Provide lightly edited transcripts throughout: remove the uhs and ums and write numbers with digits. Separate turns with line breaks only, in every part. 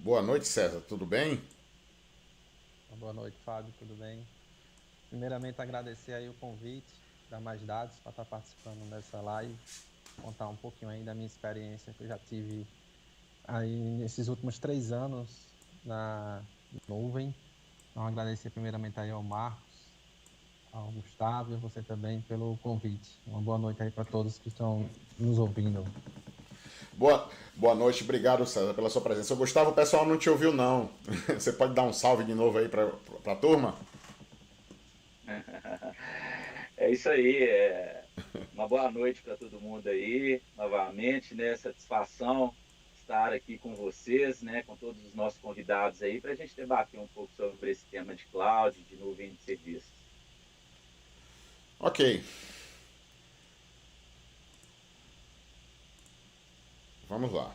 Boa noite, César. Tudo bem?
Boa noite, Fábio, tudo bem? Primeiramente, agradecer aí o convite da Mais Dados para estar participando dessa live, contar um pouquinho aí da minha experiência que eu já tive aí nesses últimos 3 anos na nuvem. Então, agradecer primeiramente aí ao Marcos, ao Gustavo e a você também pelo convite. Uma boa noite aí para todos que estão nos ouvindo.
Boa noite, obrigado, César, pela sua presença. Gustavo, o pessoal não te ouviu, não. Você pode dar um salve de novo aí pra turma?
É isso aí, uma boa noite para todo mundo aí, novamente, né? Satisfação estar aqui com vocês, né? Com todos os nossos convidados aí, para a gente debater um pouco sobre esse tema de cloud, de nuvem de serviços.
Ok, vamos lá.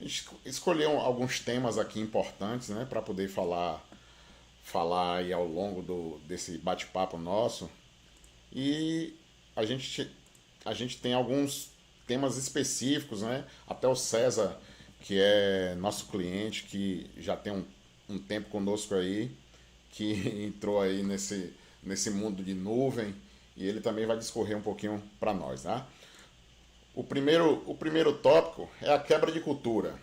A gente escolheu alguns temas aqui importantes, né, para poder falar aí ao longo desse bate-papo nosso. E a gente, a gente tem alguns temas específicos, né? Até o César, que é nosso cliente, que já tem um tempo conosco aí, que entrou aí nesse mundo de nuvem, e ele também vai discorrer um pouquinho para nós, né? O primeiro tópico é a quebra de cultura.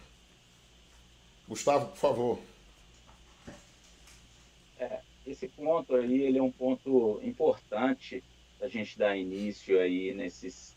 Gustavo, por favor.
Esse ponto aí, ele é um ponto importante da gente dar início aí nesses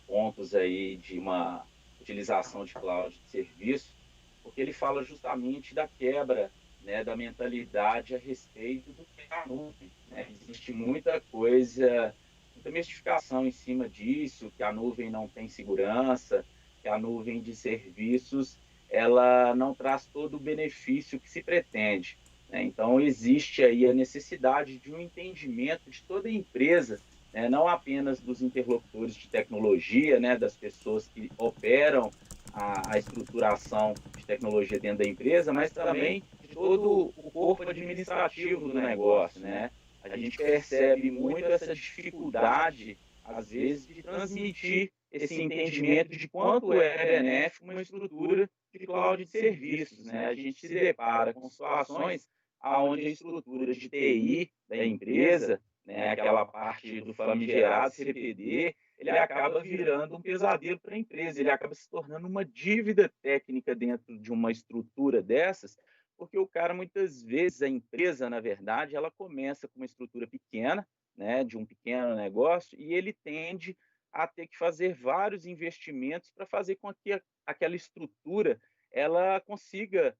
pontos aí de uma utilização de cloud de serviço, porque ele fala justamente da quebra, né, da mentalidade a respeito do que é a nuvem, né? Existe muita coisa, muita mistificação em cima disso, que a nuvem não tem segurança, que a nuvem de serviços ela não traz todo o benefício que se pretende, né? Então, existe aí a necessidade de um entendimento de toda a empresa, né? Não apenas dos interlocutores de tecnologia, né? Das pessoas que operam a estruturação de tecnologia dentro da empresa, mas também de todo o corpo administrativo do negócio, né? A gente percebe muito essa dificuldade, às vezes, de transmitir esse entendimento de quanto é benéfico uma estrutura de cloud de serviços, né? A gente se depara com situações aonde a estrutura de TI da empresa, né, aquela parte do famigerado CPD, ele acaba virando um pesadelo para a empresa, ele acaba se tornando uma dívida técnica dentro de uma estrutura dessas, porque o cara, muitas vezes, a empresa, na verdade, ela começa com uma estrutura pequena, né, de um pequeno negócio, e ele tende a ter que fazer vários investimentos para fazer com que aquela estrutura ela consiga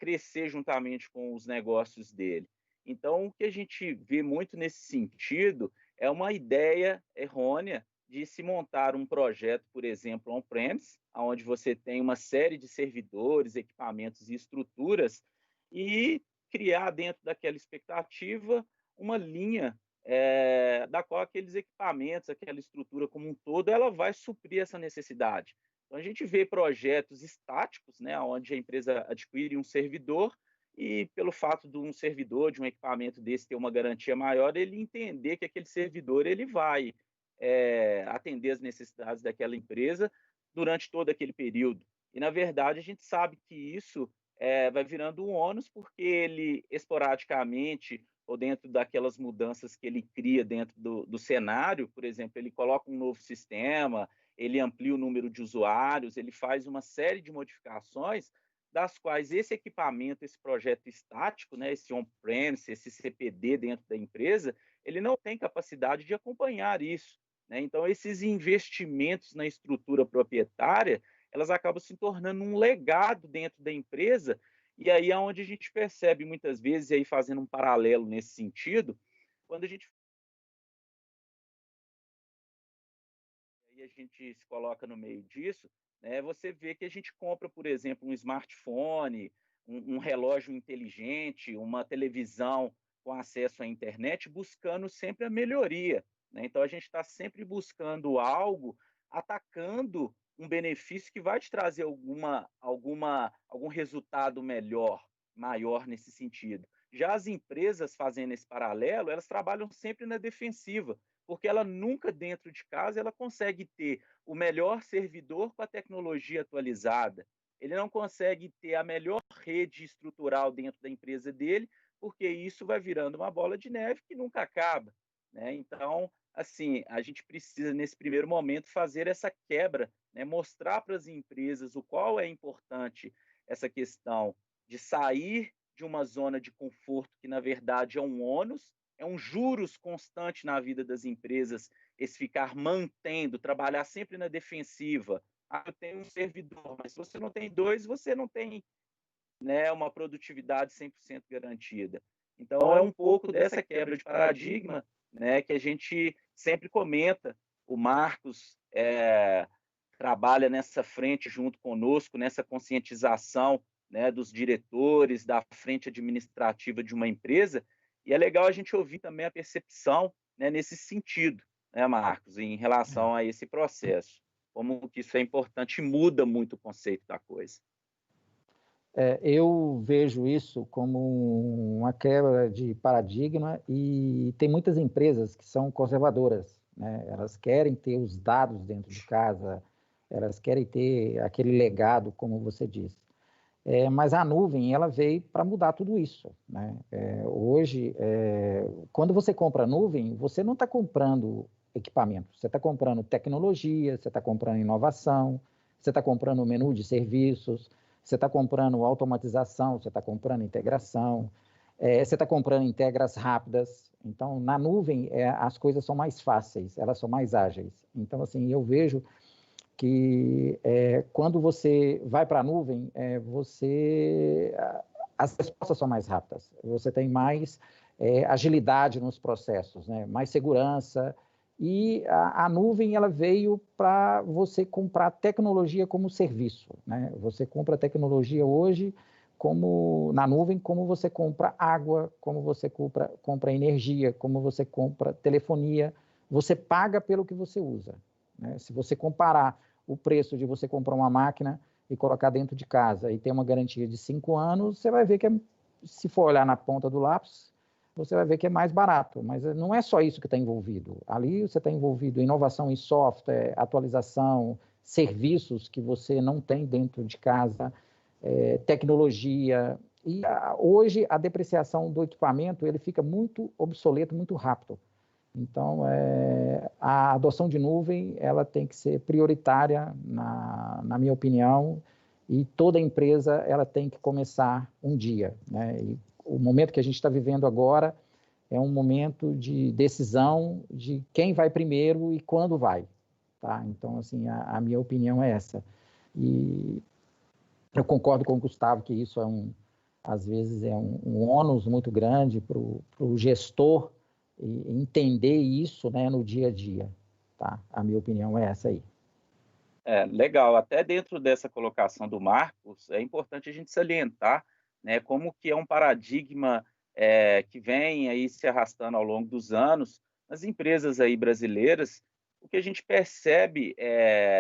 crescer juntamente com os negócios dele. Então, o que a gente vê muito nesse sentido é uma ideia errônea de se montar um projeto, por exemplo, on-premise, onde você tem uma série de servidores, equipamentos e estruturas, e criar dentro daquela expectativa uma linha da qual aqueles equipamentos, aquela estrutura como um todo, ela vai suprir essa necessidade. Então, a gente vê projetos estáticos, né, onde a empresa adquire um servidor e, pelo fato de um servidor, de um equipamento desse ter uma garantia maior, ele entender que aquele servidor ele vai atender as necessidades daquela empresa durante todo aquele período. E, na verdade, a gente sabe que isso vai virando um ônus, porque ele, esporadicamente, ou dentro daquelas mudanças que ele cria dentro do cenário, por exemplo, ele coloca um novo sistema, ele amplia o número de usuários, ele faz uma série de modificações, das quais esse equipamento, esse projeto estático, né, esse on-premise, esse CPD dentro da empresa, ele não tem capacidade de acompanhar isso, né? Então, esses investimentos na estrutura proprietária, elas acabam se tornando um legado dentro da empresa, e aí é onde a gente percebe muitas vezes, e aí fazendo um paralelo nesse sentido, quando a gente se coloca no meio disso, né, você vê que a gente compra, por exemplo, um smartphone, um relógio inteligente, uma televisão com acesso à internet, buscando sempre a melhoria, né? Então, a gente está sempre buscando algo, atacando um benefício que vai te trazer algum resultado melhor, maior nesse sentido. Já as empresas fazendo esse paralelo, elas trabalham sempre na defensiva, porque ela nunca dentro de casa ela consegue ter o melhor servidor com a tecnologia atualizada. ele não consegue ter a melhor rede estrutural dentro da empresa dele, porque isso vai virando uma bola de neve que nunca acaba, né? Então, assim, a gente precisa, nesse primeiro momento, fazer essa quebra, né? Mostrar para as empresas o qual é importante essa questão de sair de uma zona de conforto que, na verdade, é um ônus, é um juros constante na vida das empresas, esse ficar mantendo, trabalhar sempre na defensiva. Ah, eu tenho um servidor, mas se você não tem dois, você não tem, né, uma produtividade 100% garantida. Então, é um pouco dessa quebra de paradigma, né, que a gente sempre comenta. O Marcos trabalha nessa frente junto conosco, nessa conscientização, né, dos diretores, da frente administrativa de uma empresa, e é legal a gente ouvir também a percepção, né, nesse sentido, né, Marcos, em relação a esse processo, como que isso é importante e muda muito o conceito da coisa.
Eu vejo isso como uma quebra de paradigma e tem muitas empresas que são conservadoras, né? Elas querem ter os dados dentro de casa, elas querem ter aquele legado, como você disse. Mas a nuvem, ela veio para mudar tudo isso, né? Hoje, quando você compra nuvem, você não está comprando equipamento, você está comprando tecnologia, você está comprando inovação, você está comprando menu de serviços, você está comprando automatização, você está comprando integração, você está comprando integras rápidas. Então, na nuvem, as coisas são mais fáceis, elas são mais ágeis. Então, assim, eu vejo que quando você vai para a nuvem, as respostas são mais rápidas, você tem mais agilidade nos processos, né? Mais segurança, e a nuvem ela veio para você comprar tecnologia como serviço, né? Você compra tecnologia hoje na nuvem, como você compra água, como você compra energia, como você compra telefonia, você paga pelo que você usa, né? Se você comparar o preço de você comprar uma máquina e colocar dentro de casa e ter uma garantia de 5 anos, você vai ver que, se for olhar na ponta do lápis, você vai ver que é mais barato, mas não é só isso que está envolvido. Ali você está envolvido em inovação em software, atualização, serviços que você não tem dentro de casa, tecnologia. E hoje a depreciação do equipamento ele fica muito obsoleto, muito rápido. Então, a adoção de nuvem ela tem que ser prioritária, na minha opinião, e toda empresa ela tem que começar um dia, né? E o momento que a gente está vivendo agora é um momento de decisão de quem vai primeiro e quando vai, tá? Então, assim, a minha opinião é essa. E eu concordo com o Gustavo que isso às vezes é um ônus muito grande para o gestor entender isso, né, no dia a dia, tá? A minha opinião é essa aí.
Legal. Até dentro dessa colocação do Marcos, é importante a gente salientar, né, como que é um paradigma que vem aí se arrastando ao longo dos anos nas empresas aí brasileiras. O que a gente percebe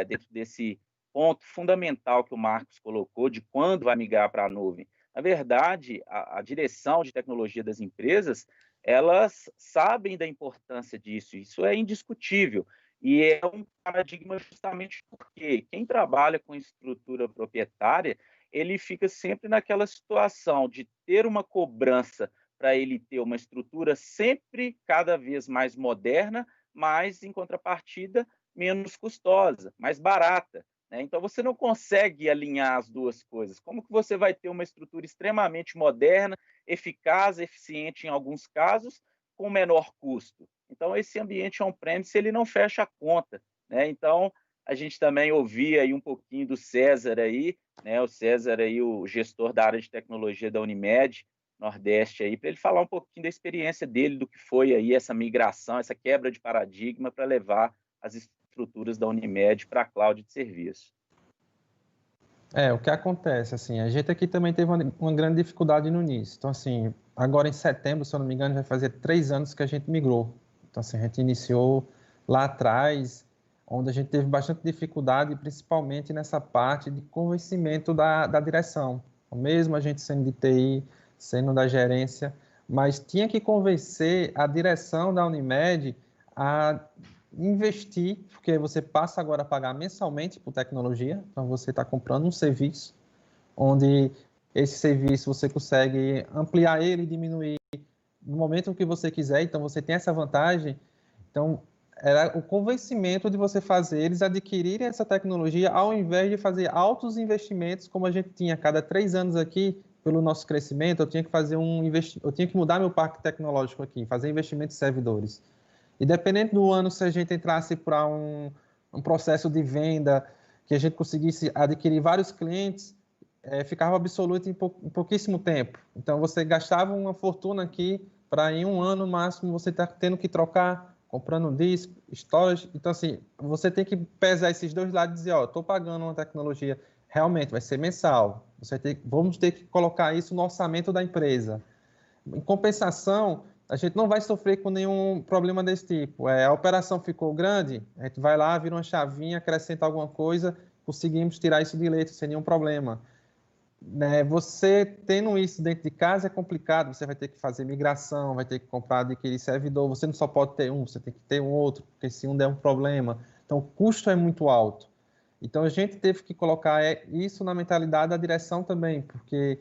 dentro desse ponto fundamental que o Marcos colocou de quando vai migrar para a nuvem. Na verdade, a direção de tecnologia das empresas, elas sabem da importância disso, isso é indiscutível. E é um paradigma justamente porque quem trabalha com estrutura proprietária, ele fica sempre naquela situação de ter uma cobrança para ele ter uma estrutura sempre cada vez mais moderna, mas, em contrapartida, menos custosa, mais barata, né? Então, você não consegue alinhar as duas coisas. Como que você vai ter uma estrutura extremamente moderna, eficaz, eficiente em alguns casos, com menor custo? Então, esse ambiente on-premise, ele não fecha a conta, né? Então, a gente também ouvia aí um pouquinho do César aí, né? O César aí, o gestor da área de tecnologia da Unimed, Nordeste aí, para ele falar um pouquinho da experiência dele, do que foi aí essa migração, essa quebra de paradigma para levar as estruturas da Unimed para a cloud de serviço.
O que acontece, assim, a gente aqui também teve uma grande dificuldade no início. Então, assim, agora em setembro, se eu não me engano, vai fazer 3 anos que a gente migrou. Então, assim, a gente iniciou lá atrás, onde a gente teve bastante dificuldade, principalmente nessa parte de convencimento da direção. Mesmo a gente sendo de TI, sendo da gerência, mas tinha que convencer a direção da Unimed a investir, porque você passa agora a pagar mensalmente por tecnologia, então você está comprando um serviço, onde esse serviço você consegue ampliar ele, diminuir no momento que você quiser, então você tem essa vantagem. Então, era o convencimento de você fazer eles adquirirem essa tecnologia ao invés de fazer altos investimentos, como a gente tinha a cada 3 anos aqui, pelo nosso crescimento, eu tinha que fazer eu tinha que mudar meu parque tecnológico aqui, fazer investimentos em servidores. E dependendo do ano, se a gente entrasse para um processo de venda, que a gente conseguisse adquirir vários clientes, ficava absoluto em pouquíssimo tempo. Então, você gastava uma fortuna aqui para em um ano máximo você estar tendo que trocar, comprando disco, storage. Então, assim, você tem que pesar esses dois lados e dizer, ó, estou pagando uma tecnologia, realmente vai ser mensal. Vamos ter que colocar isso no orçamento da empresa. Em compensação, a gente não vai sofrer com nenhum problema desse tipo. A operação ficou grande, a gente vai lá, vira uma chavinha, acrescenta alguma coisa, conseguimos tirar isso de letra sem nenhum problema. Né, você tendo isso dentro de casa é complicado, você vai ter que fazer migração, vai ter que comprar, adquirir servidor, você não só pode ter um, você tem que ter um outro, porque se um der um problema, então o custo é muito alto. Então a gente teve que colocar isso na mentalidade da direção também, porque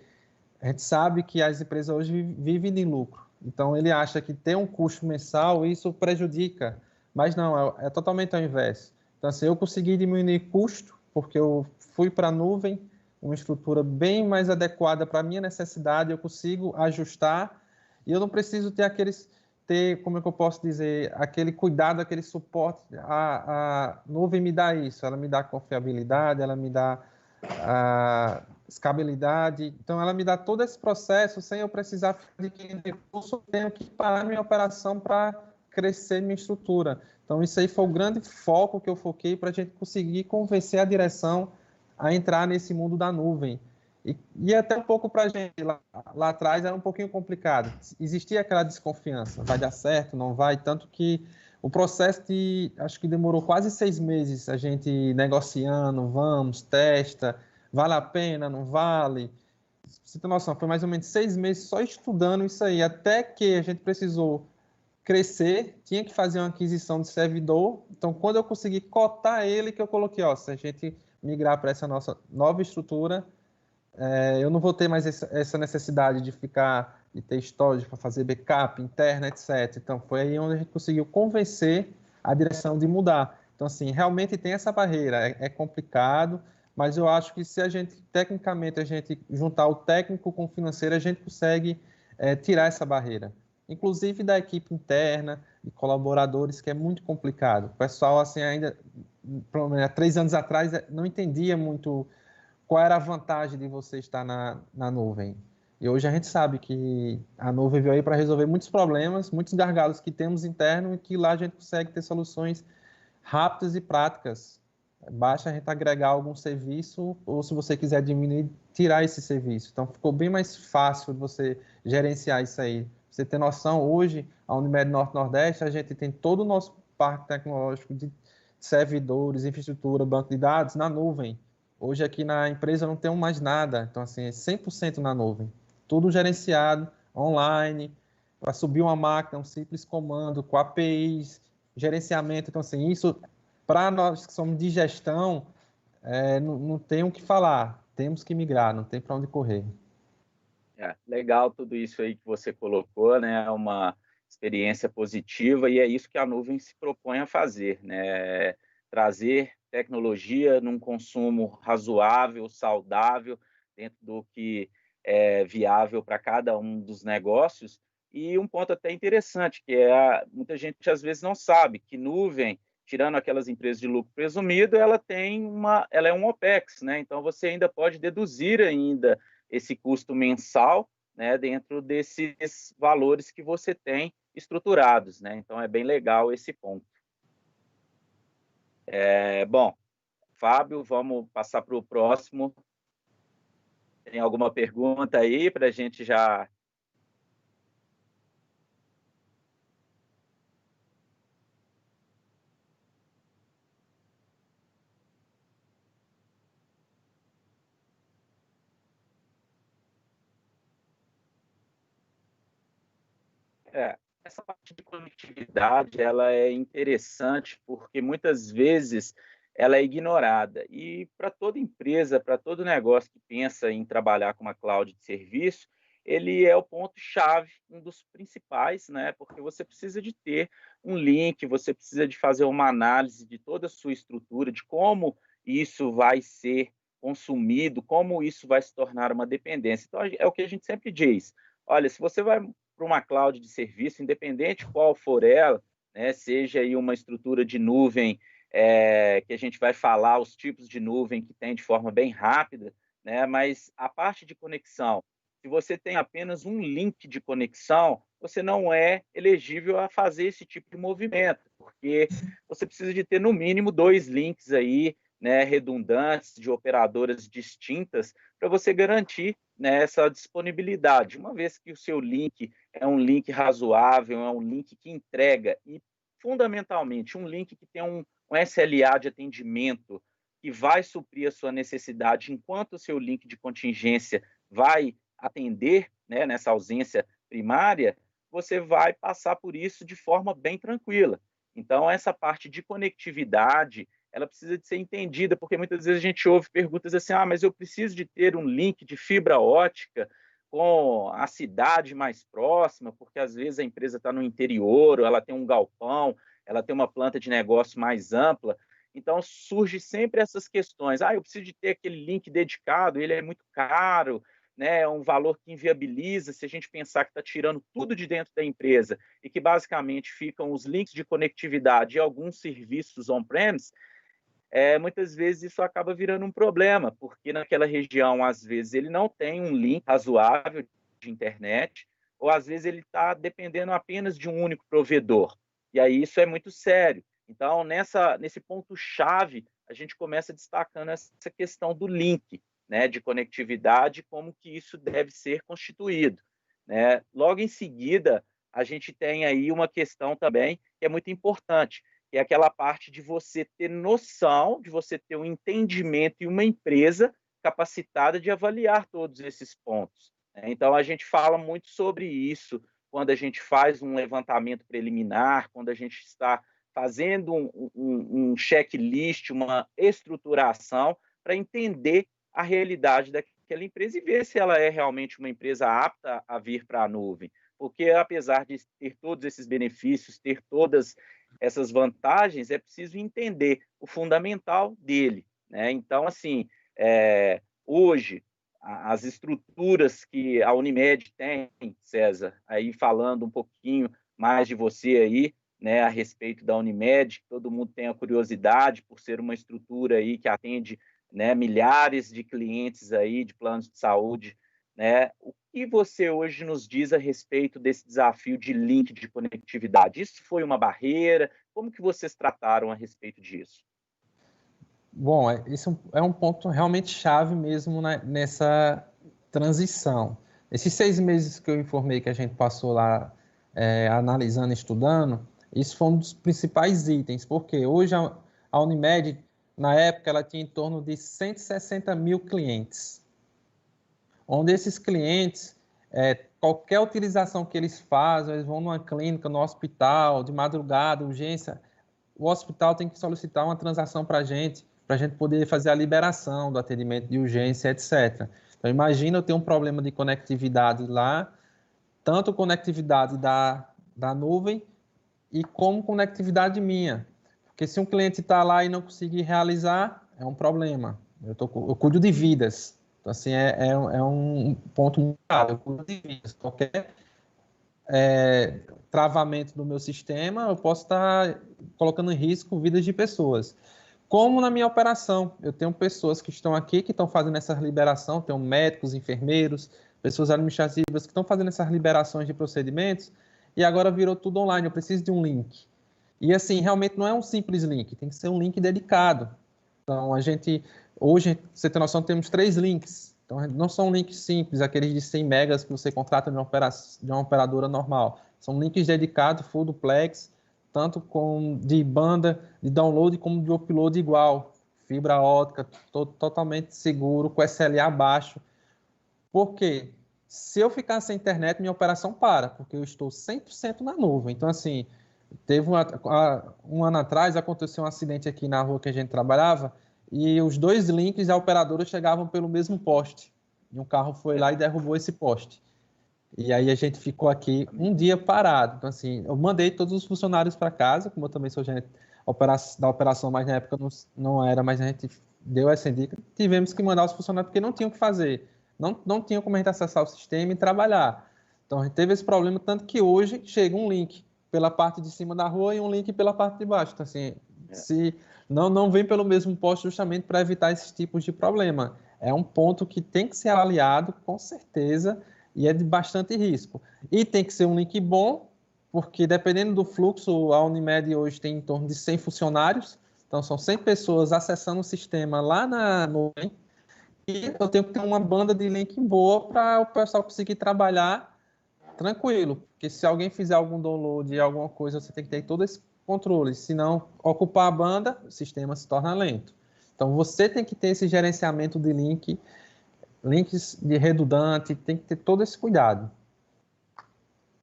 a gente sabe que as empresas hoje vivem de lucro, então ele acha que ter um custo mensal, isso prejudica, mas não, é totalmente ao inverso. Então assim, eu consegui diminuir custo, porque eu fui para a nuvem, uma estrutura bem mais adequada para a minha necessidade, eu consigo ajustar e eu não preciso como é que eu posso dizer, aquele cuidado, aquele suporte. A nuvem me dá isso, ela me dá confiabilidade, ela me dá a escalabilidade, então ela me dá todo esse processo sem eu precisar adquirir recurso, eu tenho que parar minha operação para crescer minha estrutura. Então isso aí foi o grande foco que eu foquei para a gente conseguir convencer a direção a entrar nesse mundo da nuvem. E até um pouco para a gente, lá atrás era um pouquinho complicado. Existia aquela desconfiança, vai dar certo, não vai? Tanto que o processo acho que demorou quase 6 meses, a gente negociando, vamos, testa, vale a pena, não vale? Você tem noção, foi mais ou menos 6 meses só estudando isso aí, até que a gente precisou crescer, tinha que fazer uma aquisição de servidor. Então, quando eu consegui cotar ele, que eu coloquei, ó, se a gente migrar para essa nossa nova estrutura, eu não vou ter mais essa necessidade de ter storage para fazer backup interna, etc. Então, foi aí onde a gente conseguiu convencer a direção de mudar. Então, assim, realmente tem essa barreira, é complicado, mas eu acho que se a gente, tecnicamente, a gente juntar o técnico com o financeiro, a gente consegue tirar essa barreira. Inclusive da equipe interna, de colaboradores, que é muito complicado. O pessoal, assim, ainda, pelo menos há 3 anos atrás, não entendia muito qual era a vantagem de você estar na nuvem. E hoje a gente sabe que a nuvem veio aí para resolver muitos problemas, muitos gargalos que temos interno e que lá a gente consegue ter soluções rápidas e práticas. Basta a gente agregar algum serviço ou, se você quiser diminuir, tirar esse serviço. Então, ficou bem mais fácil de você gerenciar isso aí. Você ter noção, hoje, a Unimed Norte-Nordeste, a gente tem todo o nosso parque tecnológico de servidores, infraestrutura, banco de dados na nuvem. Hoje aqui na empresa não tenho mais nada, então assim, é 100% na nuvem. Tudo gerenciado, online, para subir uma máquina, um simples comando, com APIs, gerenciamento. Então assim, isso, para nós que somos de gestão, não tem o que falar. Temos que migrar, não tem para onde correr.
Legal tudo isso aí que você colocou, né? É uma experiência positiva e é isso que a nuvem se propõe a fazer, né? Trazer tecnologia num consumo razoável, saudável, dentro do que é viável para cada um dos negócios. E um ponto até interessante, que muita gente às vezes não sabe que nuvem, tirando aquelas empresas de lucro presumido, ela é um OPEX, né? Então você ainda pode deduzir ainda esse custo mensal, né, dentro desses valores que você tem estruturados, né? Então é bem legal esse ponto. Bom, Fábio, vamos passar para o próximo. Tem alguma pergunta aí para a gente já... Essa parte de conectividade ela é interessante porque muitas vezes ela é ignorada. E para toda empresa, para todo negócio que pensa em trabalhar com uma cloud de serviço, ele é o ponto-chave, um dos principais, né? Porque você precisa de ter um link, você precisa de fazer uma análise de toda a sua estrutura, de como isso vai ser consumido, como isso vai se tornar uma dependência. Então, é o que a gente sempre diz. Olha, se você vai para uma cloud de serviço, independente qual for ela, né, seja aí uma estrutura de nuvem, que a gente vai falar os tipos de nuvem que tem de forma bem rápida, né, mas a parte de conexão, se você tem apenas um link de conexão, você não é elegível a fazer esse tipo de movimento, porque você precisa de ter no mínimo 2 links aí, né, redundantes, de operadoras distintas, para você garantir, né, essa disponibilidade. Uma vez que o seu link é um link razoável, é um link que entrega e, fundamentalmente, um link que tem um SLA de atendimento que vai suprir a sua necessidade enquanto o seu link de contingência vai atender, né, nessa ausência primária, você vai passar por isso de forma bem tranquila. Então, essa parte de conectividade, ela precisa de ser entendida, porque muitas vezes a gente ouve perguntas assim, mas eu preciso de ter um link de fibra ótica com a cidade mais próxima, porque às vezes a empresa está no interior, ou ela tem um galpão, ela tem uma planta de negócio mais ampla. Então, surge sempre essas questões. Eu preciso de ter aquele link dedicado, ele é muito caro, né? É um valor que inviabiliza se a gente pensar que está tirando tudo de dentro da empresa e que basicamente ficam os links de conectividade e alguns serviços on-premise, muitas vezes isso acaba virando um problema, porque naquela região, às vezes, ele não tem um link razoável de internet, ou às vezes ele está dependendo apenas de um único provedor. E aí isso é muito sério. Então, nesse ponto-chave, a gente começa destacando essa questão do link, né, de conectividade, como que isso deve ser constituído, né? Logo em seguida, a gente tem aí uma questão também que é muito importante, que é aquela parte de você ter noção, de você ter um entendimento e uma empresa capacitada de avaliar todos esses pontos. Então, a gente fala muito sobre isso quando a gente faz um levantamento preliminar, quando a gente está fazendo um checklist, uma estruturação para entender a realidade daquela empresa e ver se ela é realmente uma empresa apta a vir para a nuvem. Porque, apesar de ter todos esses benefícios, ter todas essas vantagens, é preciso entender o fundamental dele, né? Então, assim, hoje, as estruturas que a Unimed tem, César, aí falando um pouquinho mais de você aí, né, a respeito da Unimed, todo mundo tem a curiosidade por ser uma estrutura aí que atende, né, milhares de clientes aí de planos de saúde, né? O que você hoje nos diz a respeito desse desafio de link de conectividade? Isso foi uma barreira? Como que vocês trataram a respeito disso?
Bom, isso é um ponto realmente chave mesmo nessa transição. Esses 6 meses que eu informei que a gente passou lá analisando, estudando, isso foi um dos principais itens, porque hoje a Unimed, na época, ela tinha em torno de 160 mil clientes, onde esses clientes, qualquer utilização que eles fazem, eles vão numa clínica, no hospital, de madrugada, urgência, o hospital tem que solicitar uma transação para a gente poder fazer a liberação do atendimento de urgência, etc. Então, imagina eu ter um problema de conectividade lá, tanto conectividade da nuvem e como conectividade minha. Porque se um cliente está lá e não conseguir realizar, é um problema. Eu cuido de vidas. Então, assim, é um ponto muito claro. Eu cuido de vidas. Qualquer travamento do meu sistema, eu posso estar colocando em risco vidas de pessoas. Como na minha operação, eu tenho pessoas que estão aqui, que estão fazendo essa liberação, tenho médicos, enfermeiros, pessoas administrativas que estão fazendo essas liberações de procedimentos, e agora virou tudo online, eu preciso de um link. E assim, realmente não é um simples link, tem que ser um link dedicado. Então, hoje, você tem noção, temos 3 links. Então, não são links simples, aqueles de 100 megas que você contrata de uma operadora normal. São links dedicados, full duplex, tanto de banda, de download, como de upload igual. Fibra ótica, totalmente seguro, com SLA baixo. Por quê? Se eu ficar sem internet, minha operação para, porque eu estou 100% na nuvem. Então, assim, Teve um ano atrás, aconteceu um acidente aqui na rua que a gente trabalhava e os dois links da operadora chegavam pelo mesmo poste. E um carro foi lá e derrubou esse poste. E aí a gente ficou aqui um dia parado. Então, assim, eu mandei todos os funcionários para casa, como eu também sou gerente da operação, mas na época não era, mas a gente deu essa dica. Tivemos que mandar os funcionários porque não tinham o que fazer. Não tinha como a gente acessar o sistema e trabalhar. Então, a gente teve esse problema, tanto que hoje chega um link pela parte de cima da rua e um link pela parte de baixo. Então, assim, se não vem pelo mesmo poste justamente para evitar esses tipos de problema. É um ponto que tem que ser avaliado, com certeza, e é de bastante risco. E tem que ser um link bom, porque dependendo do fluxo, a Unimed hoje tem em torno de 100 funcionários, então são 100 pessoas acessando o sistema lá na nuvem, e eu tenho que ter uma banda de link boa para o pessoal conseguir trabalhar tranquilo, porque se alguém fizer algum download, alguma coisa, você tem que ter todo esse controle, se não ocupar a banda, o sistema se torna lento. Então você tem que ter esse gerenciamento de links de redundante, tem que ter todo esse cuidado.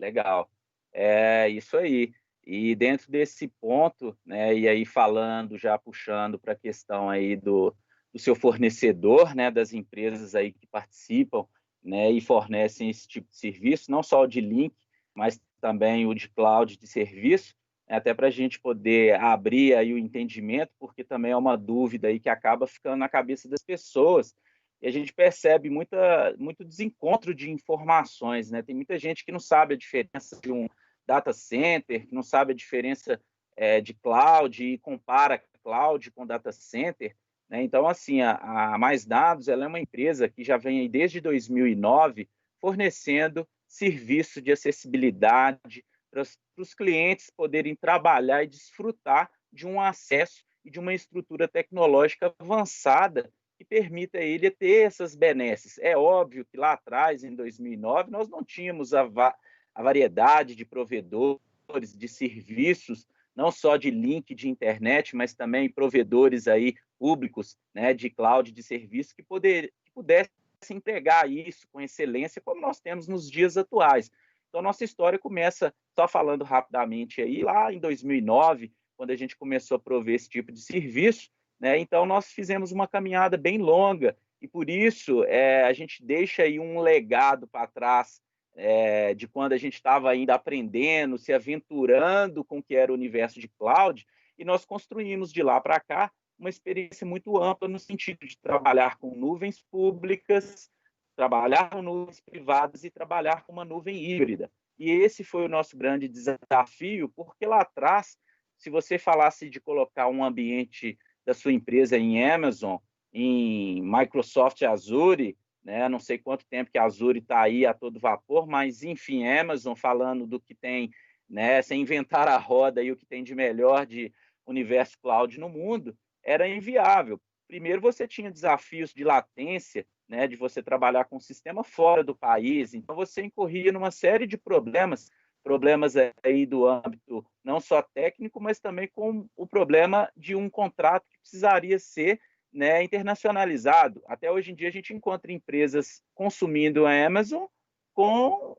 Legal. É isso aí. E dentro desse ponto, né, e aí falando, já puxando para a questão aí do seu fornecedor, né, das empresas aí que participam, né, e fornecem esse tipo de serviço, não só o de link, mas também o de cloud de serviço, né, até para a gente poder abrir aí o entendimento, porque também é uma dúvida aí que acaba ficando na cabeça das pessoas, e a gente percebe muito desencontro de informações, né? Tem muita gente que não sabe a diferença de um data center, que não sabe a diferença de cloud e compara cloud com data center, né? Então, assim, a Mais Dados, ela é uma empresa que já vem aí desde 2009 fornecendo serviço de acessibilidade para os clientes poderem trabalhar e desfrutar de um acesso e de uma estrutura tecnológica avançada que permita a ele ter essas benesses. É óbvio que lá atrás, em 2009, nós não tínhamos a variedade de provedores, de serviços, não só de link de internet, mas também provedores aí públicos, né, de cloud, de serviço, que pudessem entregar isso com excelência, como nós temos nos dias atuais. Então, nossa história começa, só falando rapidamente aí, lá em 2009, quando a gente começou a prover esse tipo de serviço, né? Então, nós fizemos uma caminhada bem longa e, por isso, a gente deixa aí um legado para trás de quando a gente estava ainda aprendendo, se aventurando com o que era o universo de cloud, e nós construímos de lá para cá uma experiência muito ampla no sentido de trabalhar com nuvens públicas, trabalhar com nuvens privadas e trabalhar com uma nuvem híbrida. E esse foi o nosso grande desafio, porque lá atrás, se você falasse de colocar um ambiente da sua empresa em Amazon, em Microsoft Azure, né? Não sei quanto tempo que a Azure está aí a todo vapor, mas, enfim, Amazon falando do que tem, né, sem inventar a roda e o que tem de melhor de universo cloud no mundo, era inviável. Primeiro, você tinha desafios de latência, né, de você trabalhar com um sistema fora do país, então você incorria numa série de problemas aí do âmbito não só técnico, mas também com o problema de um contrato que precisaria ser, né, internacionalizado. Até hoje em dia a gente encontra empresas consumindo a Amazon com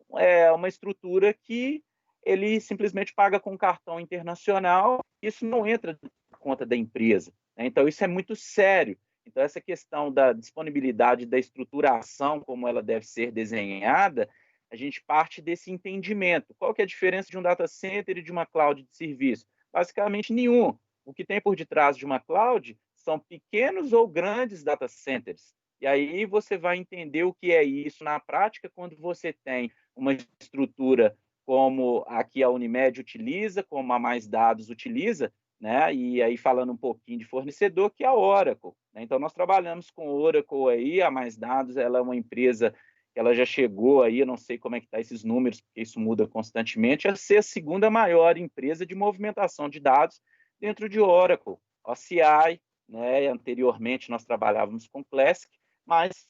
uma estrutura que ele simplesmente paga com cartão internacional, isso não entra na conta da empresa, né? Então isso é muito sério. Então essa questão da disponibilidade da estruturação, como ela deve ser desenhada, a gente parte desse entendimento. Qual que é a diferença de um data center e de uma cloud de serviço? Basicamente nenhum. O que tem por detrás de uma cloud são pequenos ou grandes data centers. E aí você vai entender o que é isso na prática quando você tem uma estrutura como aqui a Unimed utiliza, como a Mais Dados utiliza, né? E aí falando um pouquinho de fornecedor, que é a Oracle, né? Então nós trabalhamos com Oracle aí, a Mais Dados, ela é uma empresa, ela já chegou aí, eu não sei como é que tá esses números, porque isso muda constantemente, a ser a segunda maior empresa de movimentação de dados dentro de Oracle, OCI, né? Anteriormente nós trabalhávamos com Classic, mas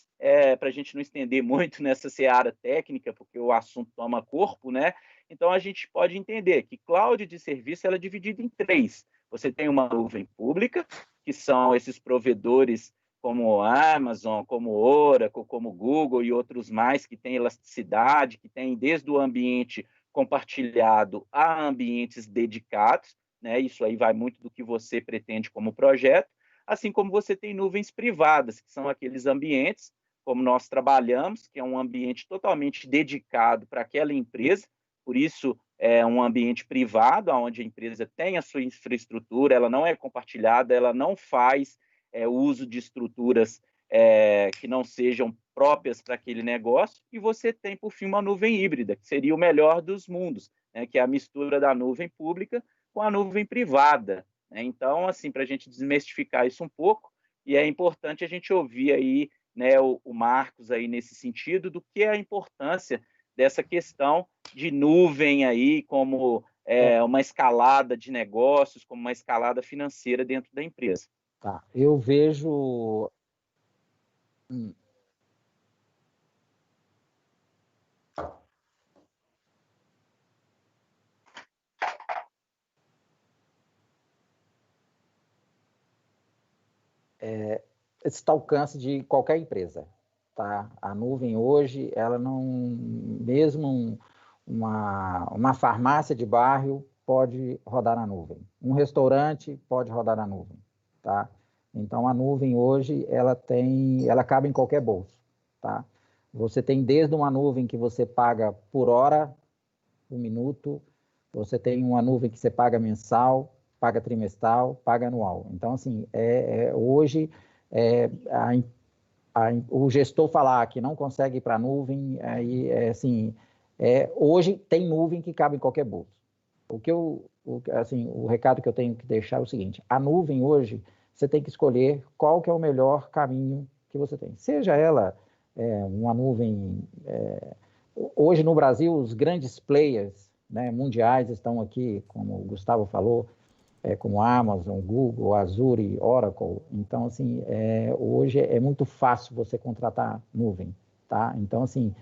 para a gente não estender muito nessa seara técnica, porque o assunto toma corpo, né? Então a gente pode entender que cloud de serviço ela é dividida em três. Você tem uma nuvem pública, que são esses provedores como Amazon, como Oracle, como Google e outros mais, que têm elasticidade, que têm desde o ambiente compartilhado a ambientes dedicados, né? Isso aí vai muito do que você pretende como projeto, assim como você tem nuvens privadas, que são aqueles ambientes, como nós trabalhamos, que é um ambiente totalmente dedicado para aquela empresa, por isso é um ambiente privado, onde a empresa tem a sua infraestrutura, ela não é compartilhada, ela não faz uso de estruturas que não sejam próprias para aquele negócio, e você tem, por fim, uma nuvem híbrida, que seria o melhor dos mundos, né, que é a mistura da nuvem pública com a nuvem privada. Né? Então, assim, para a gente desmistificar isso um pouco, e é importante a gente ouvir aí, né, o Marcos aí nesse sentido, do que é a importância dessa questão de nuvem aí como uma escalada de negócios, como uma escalada financeira dentro da empresa.
Tá, eu vejo... esse está ao alcance de qualquer empresa. Tá? A nuvem hoje, ela não... Mesmo uma farmácia de bairro pode rodar na nuvem. Um restaurante pode rodar na nuvem. Tá? Então, a nuvem hoje, ela cabe em qualquer bolso. Tá? Você tem desde uma nuvem que você paga por hora, por minuto, você tem uma nuvem que você paga mensal, paga trimestral, paga anual. Então, assim, hoje, o gestor falar que não consegue ir para a nuvem, hoje tem nuvem que cabe em qualquer bolso. O recado que eu tenho que deixar é o seguinte: a nuvem hoje, você tem que escolher qual que é o melhor caminho que você tem. Seja ela uma nuvem... hoje no Brasil, os grandes players, né, mundiais estão aqui, como o Gustavo falou, como Amazon, Google, Azure, Oracle. Então, assim, hoje é muito fácil você contratar nuvem, tá? Então, assim,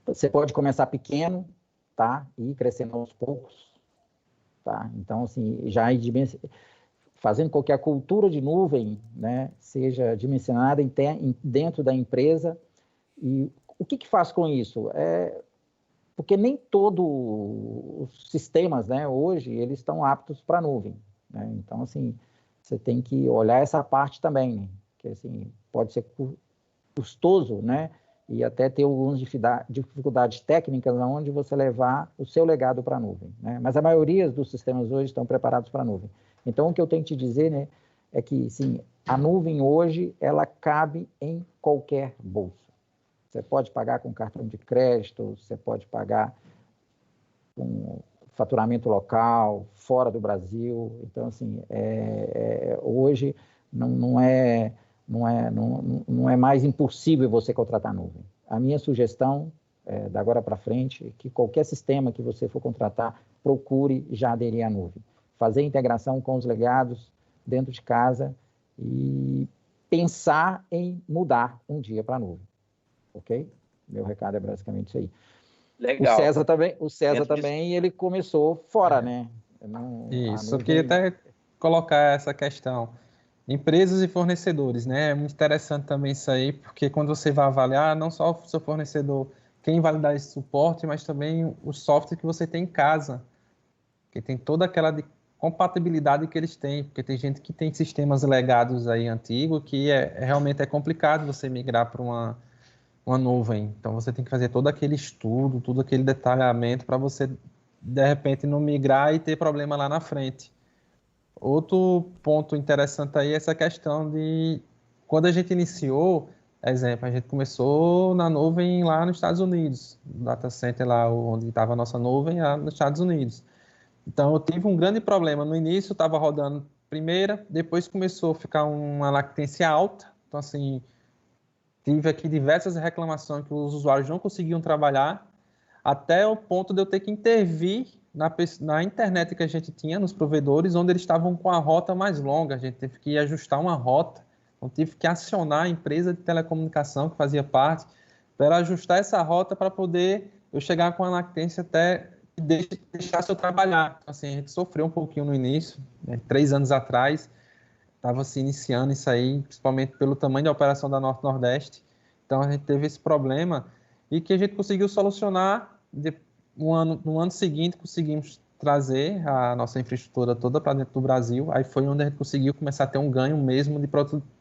você pode começar pequeno, tá? E ir crescendo aos poucos, tá? Então, assim, já ir fazendo com que a cultura de nuvem, né, seja dimensionada dentro da empresa. E o que faz com isso? Porque nem todos os sistemas, né, hoje, eles estão aptos para a nuvem. Né? Então, assim, você tem que olhar essa parte também, né? Que, assim, pode ser custoso, né? E até ter algumas dificuldades técnicas onde você levar o seu legado para a nuvem. Né? Mas a maioria dos sistemas hoje estão preparados para a nuvem. Então, o que eu tenho que te dizer, né, é que, sim, a nuvem hoje, ela cabe em qualquer bolso. Você pode pagar com cartão de crédito, você pode pagar com faturamento local, fora do Brasil. Então, assim, hoje não é mais impossível você contratar nuvem. A minha sugestão, da agora para frente, é que qualquer sistema que você for contratar, procure já aderir à nuvem. Fazer integração com os legados dentro de casa e pensar em mudar um dia para a nuvem. Ok? Meu recado é basicamente isso aí.
Legal.
O César também, ele começou fora, né?
Isso, eu queria até colocar essa questão. Empresas e fornecedores, né? É muito interessante também isso aí, porque quando você vai avaliar, não só o seu fornecedor, quem vai lhe dar esse suporte, mas também o software que você tem em casa, que tem toda aquela compatibilidade que eles têm, porque tem gente que tem sistemas legados aí antigos, que realmente é complicado você migrar para uma nuvem. Então, você tem que fazer todo aquele estudo, todo aquele detalhamento para você, de repente, não migrar e ter problema lá na frente. Outro ponto interessante aí é essa questão de... Quando a gente iniciou, exemplo, a gente começou na nuvem lá nos Estados Unidos, no data center lá onde estava a nossa nuvem, lá nos Estados Unidos. Então, eu tive um grande problema. No início, estava rodando primeira, depois começou a ficar uma latência alta. Então, assim, tive aqui diversas reclamações que os usuários não conseguiam trabalhar, até o ponto de eu ter que intervir na internet que a gente tinha, nos provedores, onde eles estavam com a rota mais longa. A gente teve que ajustar uma rota, então tive que acionar a empresa de telecomunicação que fazia parte para ajustar essa rota para poder eu chegar com a latência até deixar eu trabalhar. Então, assim, a gente sofreu um pouquinho no início, né? 3 anos atrás, estava se iniciando isso aí, principalmente pelo tamanho da operação da Norte-Nordeste. Então, a gente teve esse problema e que a gente conseguiu solucionar no ano seguinte conseguimos trazer a nossa infraestrutura toda para dentro do Brasil. Aí foi onde a gente conseguiu começar a ter um ganho mesmo de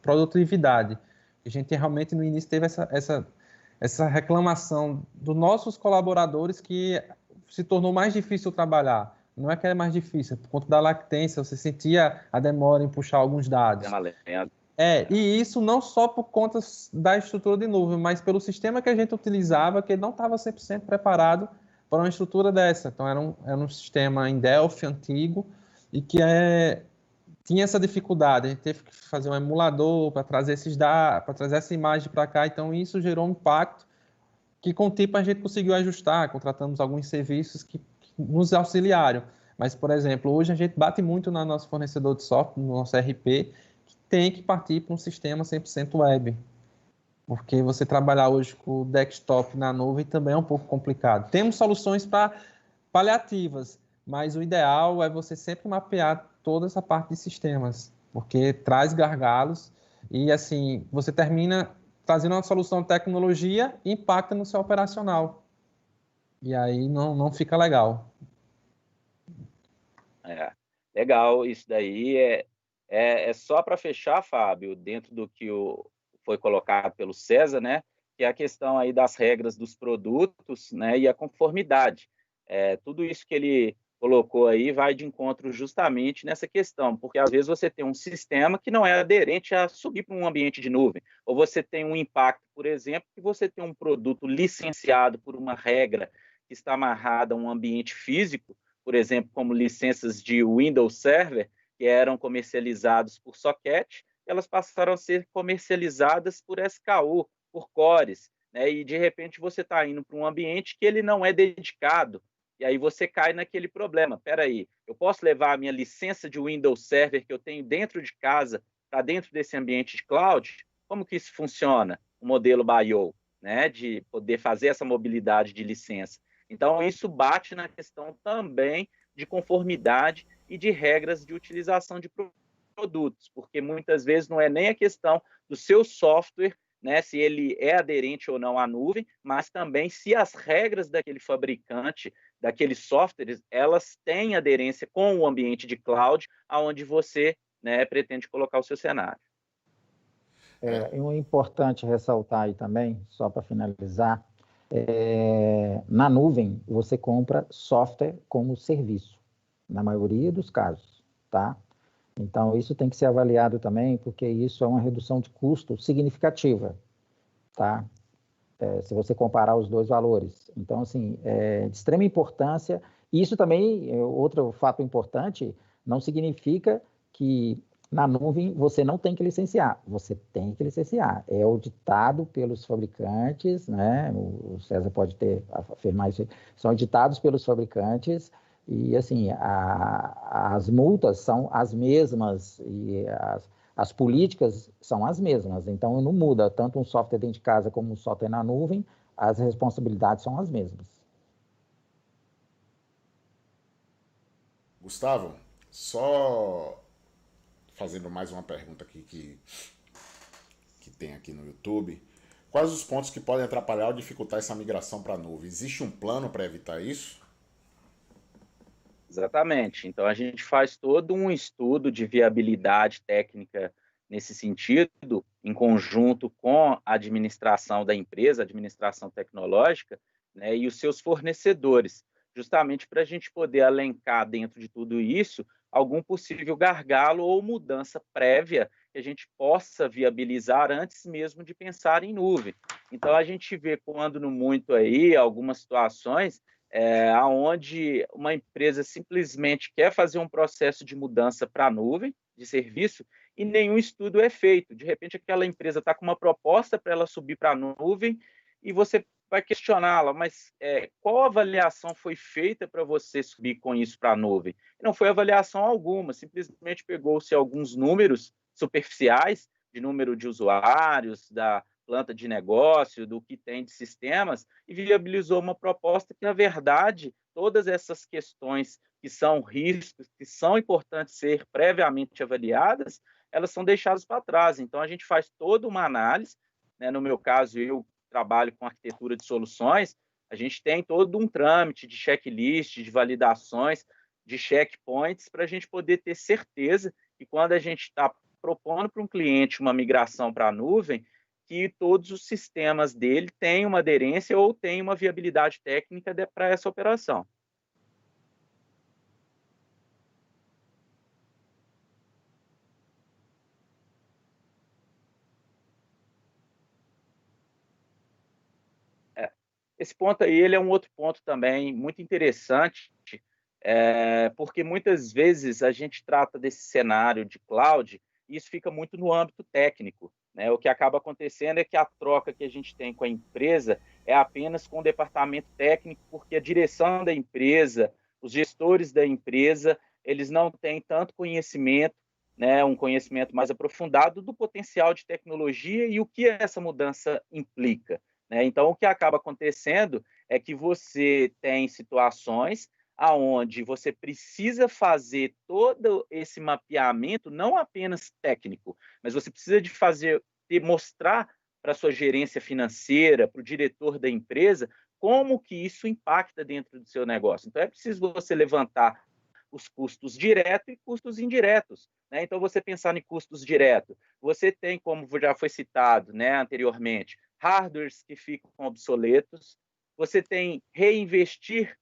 produtividade. A gente realmente no início teve essa reclamação dos nossos colaboradores que se tornou mais difícil trabalhar. Não é que é mais difícil, por conta da latência, você sentia a demora em puxar alguns dados. E isso não só por conta da estrutura de nuvem, mas pelo sistema que a gente utilizava, que ele não estava 100% preparado para uma estrutura dessa. Então, era um sistema em Delphi antigo e que tinha essa dificuldade. A gente teve que fazer um emulador para trazer esses dados, para trazer essa imagem para cá. Então, isso gerou um impacto que, com o tempo, a gente conseguiu ajustar. Contratamos alguns serviços que nos auxiliaram. Mas, por exemplo, hoje a gente bate muito no nosso fornecedor de software, no nosso RP, que tem que partir para um sistema 100% web. Porque você trabalhar hoje com o desktop na nuvem também é um pouco complicado. Temos soluções para paliativas, mas o ideal é você sempre mapear toda essa parte de sistemas, porque traz gargalos e, assim, você termina trazendo uma solução de tecnologia e impacta no seu operacional. E aí não fica legal.
Legal, isso daí é só para fechar, Fábio, dentro do que foi colocado pelo César, né, que é a questão aí das regras dos produtos, né, e a conformidade. Tudo isso que ele colocou aí vai de encontro justamente nessa questão, porque às vezes você tem um sistema que não é aderente a subir para um ambiente de nuvem, ou você tem um impacto, por exemplo, que você tem um produto licenciado por uma regra que está amarrada a um ambiente físico, por exemplo, como licenças de Windows Server, que eram comercializados por socket, elas passaram a ser comercializadas por SKU, por cores, né? E de repente você está indo para um ambiente que ele não é dedicado, e aí você cai naquele problema. Espera aí, eu posso levar a minha licença de Windows Server que eu tenho dentro de casa para dentro desse ambiente de cloud? Como que isso funciona? O modelo BIO, né? De poder fazer essa mobilidade de licença. Então, isso bate na questão também de conformidade e de regras de utilização de produtos, porque muitas vezes não é nem a questão do seu software, né, se ele é aderente ou não à nuvem, mas também se as regras daquele fabricante, daqueles softwares, elas têm aderência com o ambiente de cloud, aonde você, né, pretende colocar o seu cenário.
É importante ressaltar aí também, só para finalizar, na nuvem você compra software como serviço, na maioria dos casos, tá? Então, isso tem que ser avaliado também, porque isso é uma redução de custo significativa, tá? Se você comparar os dois valores. Então, assim, é de extrema importância. Isso também, outro fato importante, não significa que na nuvem você não tem que licenciar. Você tem que licenciar. É auditado pelos fabricantes, né? O César pode afirmar isso. São auditados pelos fabricantes e, assim, as multas são as mesmas e as políticas são as mesmas. Então, não muda. Tanto um software dentro de casa como um software na nuvem, as responsabilidades são as mesmas.
Gustavo, só fazendo mais uma pergunta aqui que tem aqui no YouTube. Quais os pontos que podem atrapalhar ou dificultar essa migração para a nuvem? Existe um plano para evitar isso?
Exatamente. Então, a gente faz todo um estudo de viabilidade técnica nesse sentido, em conjunto com a administração da empresa, a administração tecnológica, né, e os seus fornecedores, justamente para a gente poder elencar dentro de tudo isso algum possível gargalo ou mudança prévia que a gente possa viabilizar antes mesmo de pensar em nuvem. Então, a gente vê, quando no muito aí, algumas situações onde uma empresa simplesmente quer fazer um processo de mudança para a nuvem de serviço e nenhum estudo é feito. De repente, aquela empresa está com uma proposta para ela subir para a nuvem e você vai questioná-la, mas qual avaliação foi feita para você subir com isso para a nuvem? Não foi avaliação alguma, simplesmente pegou-se alguns números superficiais de número de usuários, da planta de negócio, do que tem de sistemas, e viabilizou uma proposta que, na verdade, todas essas questões que são riscos, que são importantes ser previamente avaliadas, elas são deixadas para trás. Então, a gente faz toda uma análise, né? No meu caso, eu trabalho com arquitetura de soluções, A gente tem todo um trâmite de checklist, de validações, de checkpoints, para a gente poder ter certeza que quando a gente está propondo para um cliente uma migração para a nuvem, que todos os sistemas dele têm uma aderência ou têm uma viabilidade técnica para essa operação. Esse ponto aí ele é um outro ponto também muito interessante, porque muitas vezes a gente trata desse cenário de cloud e isso fica muito no âmbito técnico, né? O que acaba acontecendo é que a troca que a gente tem com a empresa é apenas com o departamento técnico, porque a direção da empresa, os gestores da empresa, eles não têm tanto conhecimento, né, um conhecimento mais aprofundado do potencial de tecnologia e o que essa mudança implica. Então, o que acaba acontecendo é que você tem situações aonde você precisa fazer todo esse mapeamento, não apenas técnico, mas você precisa de mostrar para a sua gerência financeira, para o diretor da empresa, como que isso impacta dentro do seu negócio. Então, é preciso você levantar os custos diretos e custos indiretos. Então, você pensar em custos diretos, você tem, como já foi citado anteriormente, hardwares que ficam obsoletos, você tem reinvestir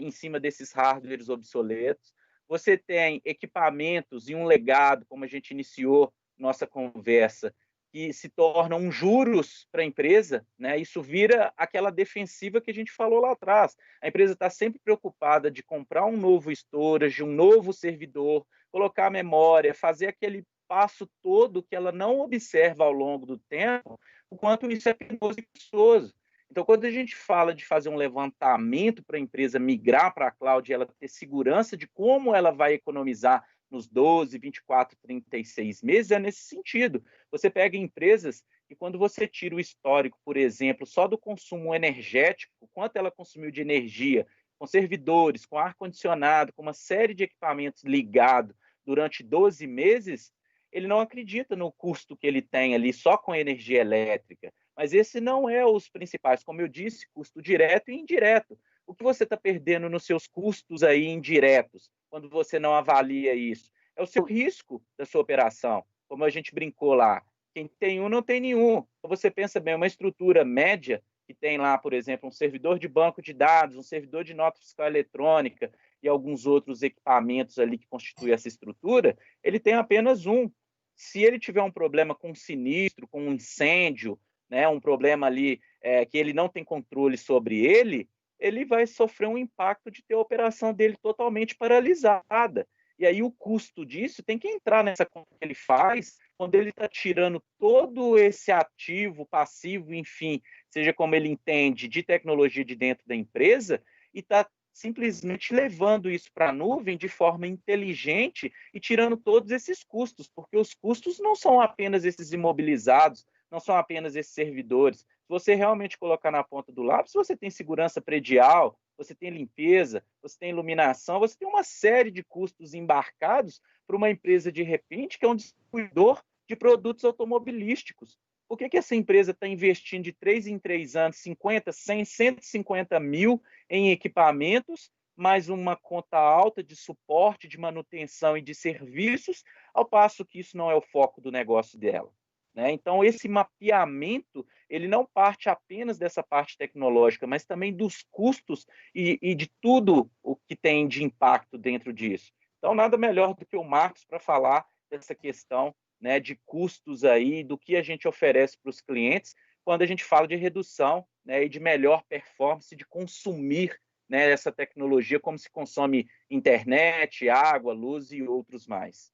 em cima desses hardwares obsoletos, você tem equipamentos e um legado, como a gente iniciou nossa conversa, que se tornam juros para a empresa, isso vira aquela defensiva que a gente falou lá atrás. A empresa está sempre preocupada de comprar um novo storage, um novo servidor, colocar memória, fazer aquele passo todo que ela não observa ao longo do tempo, o quanto isso é perigoso e custoso. Então, quando a gente fala de fazer um levantamento para a empresa migrar para a cloud e ela ter segurança de como ela vai economizar nos 12, 24, 36 meses, é nesse sentido. Você pega empresas e quando você tira o histórico, por exemplo, só do consumo energético, quanto ela consumiu de energia, com servidores, com ar-condicionado, com uma série de equipamentos ligados durante 12 meses, ele não acredita no custo que ele tem ali só com energia elétrica. Mas esse não é os principais, como eu disse, custo direto e indireto. O que você está perdendo nos seus custos aí indiretos, quando você não avalia isso? É o seu risco da sua operação, como a gente brincou lá. Quem tem um, não tem nenhum. Então, você pensa bem, uma estrutura média, que tem lá, por exemplo, um servidor de banco de dados, um servidor de nota fiscal eletrônica e alguns outros equipamentos ali que constituem essa estrutura, ele tem apenas um. Se ele tiver um problema com um sinistro, com um incêndio, um problema ali que ele não tem controle sobre ele, ele vai sofrer um impacto de ter a operação dele totalmente paralisada. E aí o custo disso tem que entrar nessa conta que ele faz quando ele está tirando todo esse ativo, passivo, enfim, seja como ele entende, de tecnologia de dentro da empresa, e está simplesmente levando isso para a nuvem de forma inteligente e tirando todos esses custos, porque os custos não são apenas esses imobilizados, não são apenas esses servidores. Se você realmente colocar na ponta do lápis, você tem segurança predial, você tem limpeza, você tem iluminação, você tem uma série de custos embarcados para uma empresa, de repente, que é um distribuidor de produtos automobilísticos. Por que essa empresa está investindo de 3 em 3 anos 50, 100, 150 mil em equipamentos, mais uma conta alta de suporte, de manutenção e de serviços, ao passo que isso não é o foco do negócio dela? Então, esse mapeamento, ele não parte apenas dessa parte tecnológica, mas também dos custos e de tudo o que tem de impacto dentro disso. Então, nada melhor do que o Marcos para falar dessa questão de custos aí, do que a gente oferece para os clientes, quando a gente fala de redução e de melhor performance, de consumir essa tecnologia, como se consome internet, água, luz e outros mais.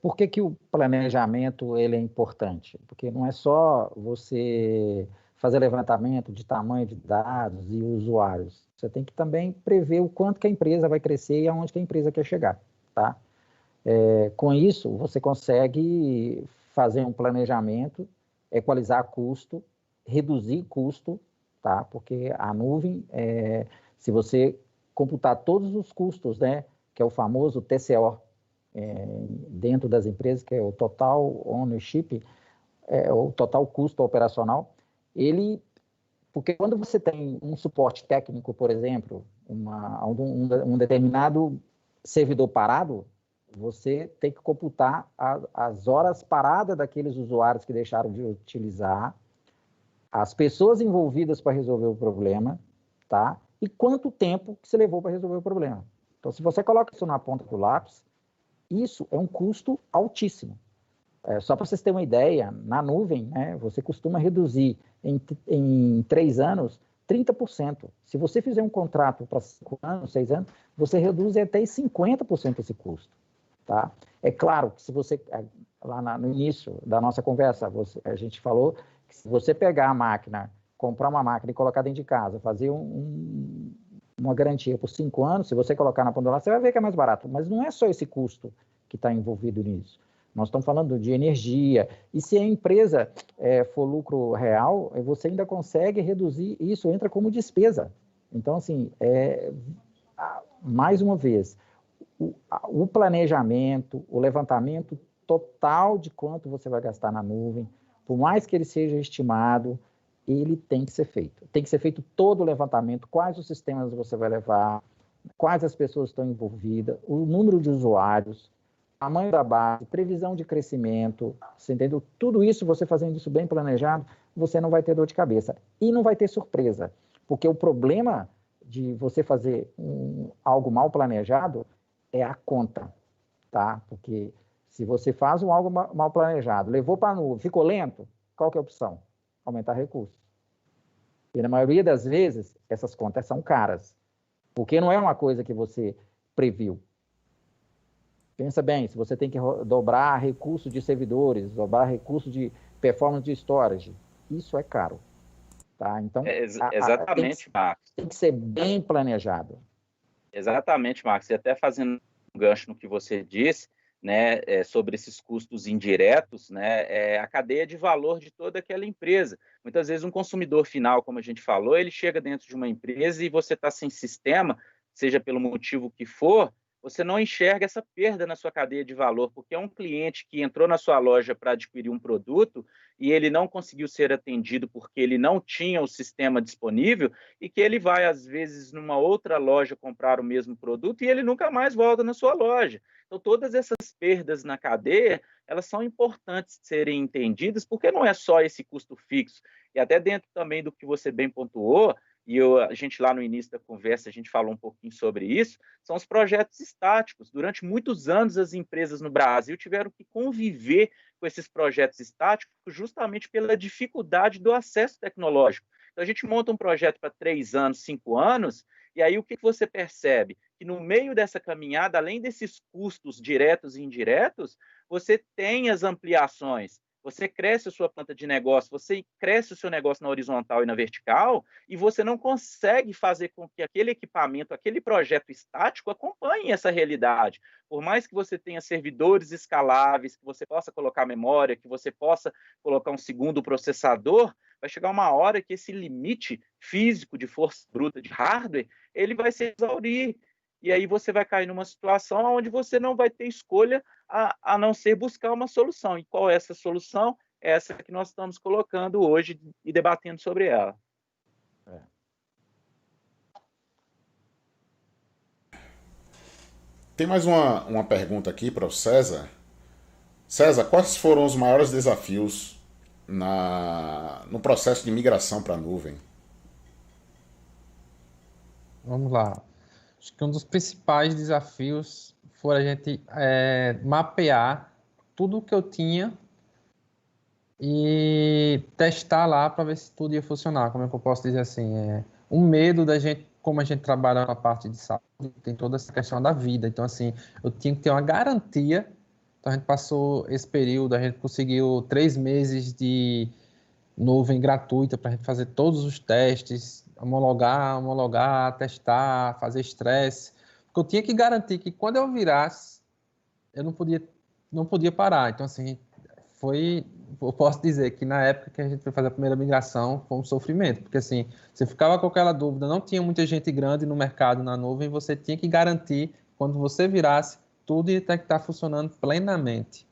Por que o planejamento ele é importante? Porque não é só você fazer levantamento de tamanho de dados e usuários. Você tem que também prever o quanto que a empresa vai crescer e aonde que a empresa quer chegar, tá? Com isso, você consegue fazer um planejamento, equalizar custo, reduzir custo, tá? Porque a nuvem, se você computar todos os custos, que é o famoso TCO, dentro das empresas, que é o Total Ownership, o total custo operacional, ele, Porque quando você tem um suporte técnico, por exemplo, um determinado servidor parado, você tem que computar as horas paradas daqueles usuários que deixaram de utilizar, as pessoas envolvidas para resolver o problema, tá? E quanto tempo que você levou para resolver o problema. Então, se você coloca isso na ponta do lápis, isso é um custo altíssimo. Só para vocês terem uma ideia, na nuvem, né, você costuma reduzir em 3 anos 30%. Se você fizer um contrato para 5 anos, 6 anos, você reduz até 50% esse custo. Tá? É claro que se você, lá no início da nossa conversa, a gente falou que se você pegar a máquina, comprar uma máquina e colocar dentro de casa, fazer uma garantia por 5 anos, se você colocar na ponta do lápis, você vai ver que é mais barato. Mas não é só esse custo que está envolvido nisso. Nós estamos falando de energia. E se a empresa for lucro real, você ainda consegue reduzir isso, entra como despesa. Então, assim, mais uma vez, o planejamento, o levantamento total de quanto você vai gastar na nuvem, por mais que ele seja estimado, ele tem que ser feito. Tem que ser feito todo o levantamento, quais os sistemas você vai levar, quais as pessoas estão envolvidas, o número de usuários, tamanho da base, previsão de crescimento, você entendeu? Tudo isso, você fazendo isso bem planejado, você não vai ter dor de cabeça. E não vai ter surpresa, porque o problema de você fazer algo mal planejado é a conta, tá? Porque se você faz algo mal planejado, levou para a nuvem, ficou lento, qual que é a opção? Aumentar recursos. E na maioria das vezes, essas contas são caras, porque não é uma coisa que você previu. Pensa bem, se você tem que dobrar recurso de servidores, dobrar recurso de performance de storage, isso é caro. Tá? Então,
exatamente, Marcos.
Tem que ser bem planejado.
Exatamente, Marcos. E até fazendo um gancho no que você disse, né, sobre esses custos indiretos, né, a cadeia de valor de toda aquela empresa. Muitas vezes um consumidor final, como a gente falou, ele chega dentro de uma empresa e você está sem sistema, seja pelo motivo que for, você não enxerga essa perda na sua cadeia de valor, porque é um cliente que entrou na sua loja para adquirir um produto e ele não conseguiu ser atendido porque ele não tinha o sistema disponível e que ele vai, às vezes, numa outra loja comprar o mesmo produto e ele nunca mais volta na sua loja. Então, todas essas perdas na cadeia, elas são importantes de serem entendidas, porque não é só esse custo fixo. E até dentro também do que você bem pontuou, e a gente lá no início da conversa, a gente falou um pouquinho sobre isso, são os projetos estáticos. Durante muitos anos, as empresas no Brasil tiveram que conviver com esses projetos estáticos justamente pela dificuldade do acesso tecnológico. Então, a gente monta um projeto para 3 anos, 5 anos, e aí o que você percebe? Que no meio dessa caminhada, além desses custos diretos e indiretos, você tem as ampliações. Você cresce a sua planta de negócio, você cresce o seu negócio na horizontal e na vertical, e você não consegue fazer com que aquele equipamento, aquele projeto estático acompanhe essa realidade. Por mais que você tenha servidores escaláveis, que você possa colocar memória, que você possa colocar um segundo processador, vai chegar uma hora que esse limite físico de força bruta de hardware, ele vai se exaurir. E aí você vai cair numa situação onde você não vai ter escolha a não ser buscar uma solução. E qual é essa solução? Essa que nós estamos colocando hoje e debatendo sobre ela.
Tem mais uma pergunta aqui para o César. César, quais foram os maiores desafios no processo de migração para a nuvem?
Vamos lá. Acho que um dos principais desafios foi a gente mapear tudo que eu tinha e testar lá para ver se tudo ia funcionar. Como é que eu posso dizer assim? Um medo da gente, como a gente trabalha na parte de saúde, tem toda essa questão da vida. Então, assim, eu tinha que ter uma garantia. Então, a gente passou esse período, a gente conseguiu 3 meses de nuvem gratuita para a gente fazer todos os testes, homologar, testar, fazer estresse. Porque eu tinha que garantir que quando eu virasse, eu não podia parar. Então, assim, eu posso dizer que na época que a gente foi fazer a primeira migração, foi um sofrimento. Porque, assim, você ficava com aquela dúvida, não tinha muita gente grande no mercado na nuvem, você tinha que garantir, quando você virasse, tudo ia ter que estar funcionando plenamente.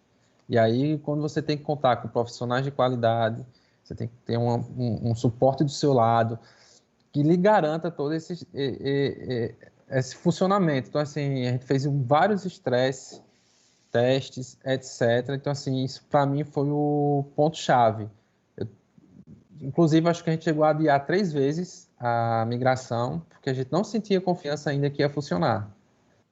E aí, quando você tem que contar com profissionais de qualidade, Você tem que ter um suporte do seu lado que lhe garanta todo esse funcionamento. Então, assim, a gente fez vários estresses, testes, etc. Então, assim, isso para mim foi o ponto-chave. Inclusive, acho que a gente chegou a adiar 3 vezes a migração, porque a gente não sentia confiança ainda que ia funcionar.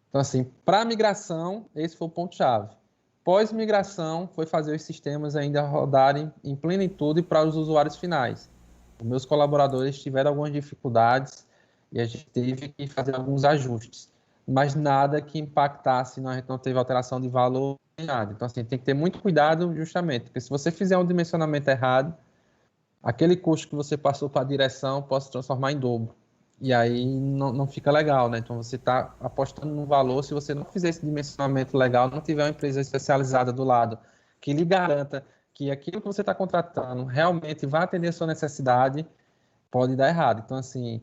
Então, assim, para a migração, esse foi o ponto-chave. Pós-migração, foi fazer os sistemas ainda rodarem em plenitude para os usuários finais. Os meus colaboradores tiveram algumas dificuldades e a gente teve que fazer alguns ajustes, mas nada que impactasse, a gente não teve alteração de valor nem nada. Então, assim, tem que ter muito cuidado justamente, porque se você fizer um dimensionamento errado, aquele custo que você passou para a direção pode se transformar em dobro. E aí não fica legal, né? Então você está apostando no valor, se você não fizer esse dimensionamento legal, não tiver uma empresa especializada do lado que lhe garanta que aquilo que você está contratando realmente vai atender a sua necessidade, pode dar errado. Então, assim,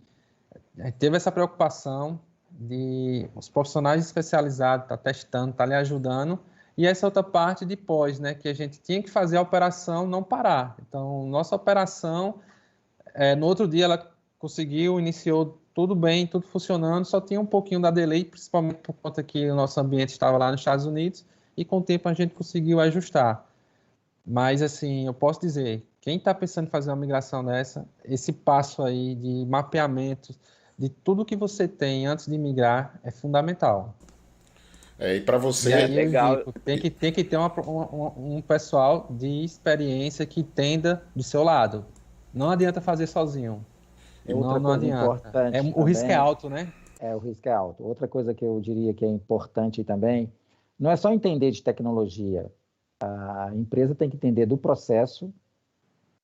a gente teve essa preocupação de os profissionais especializados estar testando, estar lhe ajudando, e essa outra parte de pós, né, que a gente tinha que fazer a operação não parar. Então, nossa operação, no outro dia ela conseguiu, iniciou tudo bem, tudo funcionando, só tinha um pouquinho da delay, principalmente por conta que o nosso ambiente estava lá nos Estados Unidos, e com o tempo a gente conseguiu ajustar. Mas, assim, eu posso dizer, quem está pensando em fazer uma migração dessa, esse passo aí de mapeamento de tudo que você tem antes de migrar é fundamental.
E para você.
E aí eu
Legal.
indico, tem que ter um pessoal de experiência que entenda do seu lado. Não adianta fazer sozinho.
Outra
Não
coisa
adianta.
importante
O risco é
também,
alto, né?
o risco é alto. Outra coisa que eu diria que é importante também, não é só entender de tecnologia. A empresa tem que entender do processo,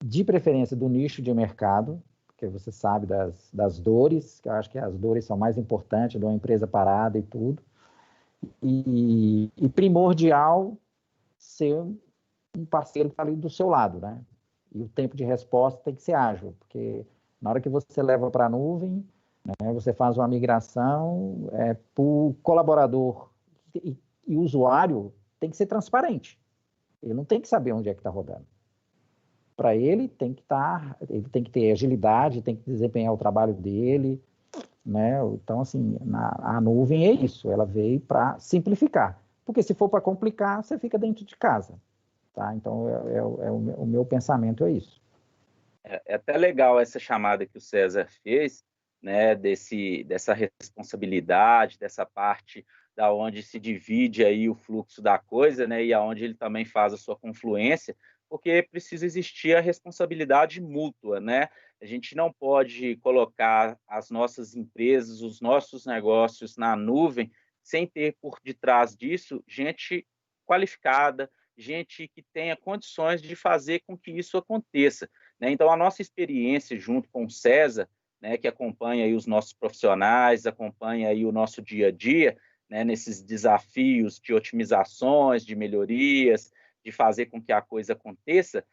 de preferência do nicho de mercado, porque você sabe das dores, que eu acho que as dores são mais importantes de uma empresa parada e tudo. E primordial ser um parceiro que está ali do seu lado, né? E o tempo de resposta tem que ser ágil, porque na hora que você leva para a nuvem, né, você faz uma migração, para o colaborador e usuário tem que ser transparente. Ele não tem que saber onde é que está rodando. Para ele ele tem que ter agilidade, tem que desempenhar o trabalho dele, né? Então, assim, a nuvem é isso, ela veio para simplificar. Porque se for para complicar, você fica dentro de casa. Tá? Então, o meu pensamento é isso.
É até legal essa chamada que o César fez, né, dessa responsabilidade, dessa parte da onde se divide aí o fluxo da coisa, né, e aonde ele também faz a sua confluência, porque precisa existir a responsabilidade mútua, né? A gente não pode colocar as nossas empresas, os nossos negócios na nuvem sem ter por detrás disso gente qualificada, gente que tenha condições de fazer com que isso aconteça. Né? Então, a nossa experiência junto com o César, né, que acompanha aí os nossos profissionais, acompanha aí o nosso dia a dia, né, nesses desafios de otimizações, de melhorias, de fazer com que a coisa aconteça,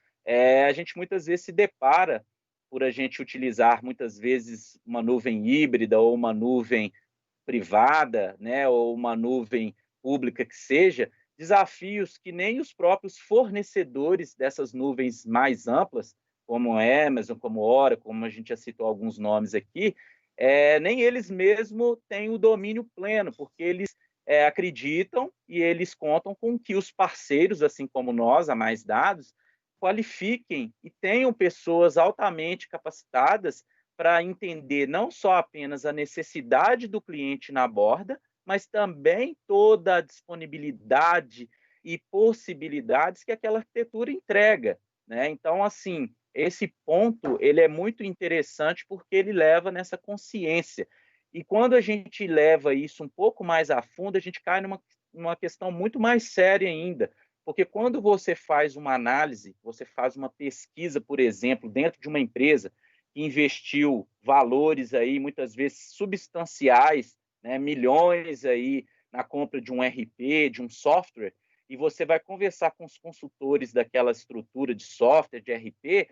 a gente muitas vezes se depara por a gente utilizar muitas vezes uma nuvem híbrida ou uma nuvem privada, né, ou uma nuvem pública que seja, desafios que nem os próprios fornecedores dessas nuvens mais amplas, como a Amazon, como Oracle, como a gente já citou alguns nomes aqui, nem eles mesmos têm o domínio pleno, porque eles acreditam e eles contam com que os parceiros, assim como nós, a Mais Dados, qualifiquem e tenham pessoas altamente capacitadas para entender não só apenas a necessidade do cliente na borda, mas também toda a disponibilidade e possibilidades que aquela arquitetura entrega, né? Então, assim, esse ponto ele é muito interessante porque ele leva nessa consciência. E quando a gente leva isso um pouco mais a fundo, a gente cai numa questão muito mais séria ainda, porque quando você faz uma análise, você faz uma pesquisa, por exemplo, dentro de uma empresa que investiu valores aí muitas vezes substanciais, né, milhões aí na compra de um RP, de um software, e você vai conversar com os consultores daquela estrutura de software, de RP,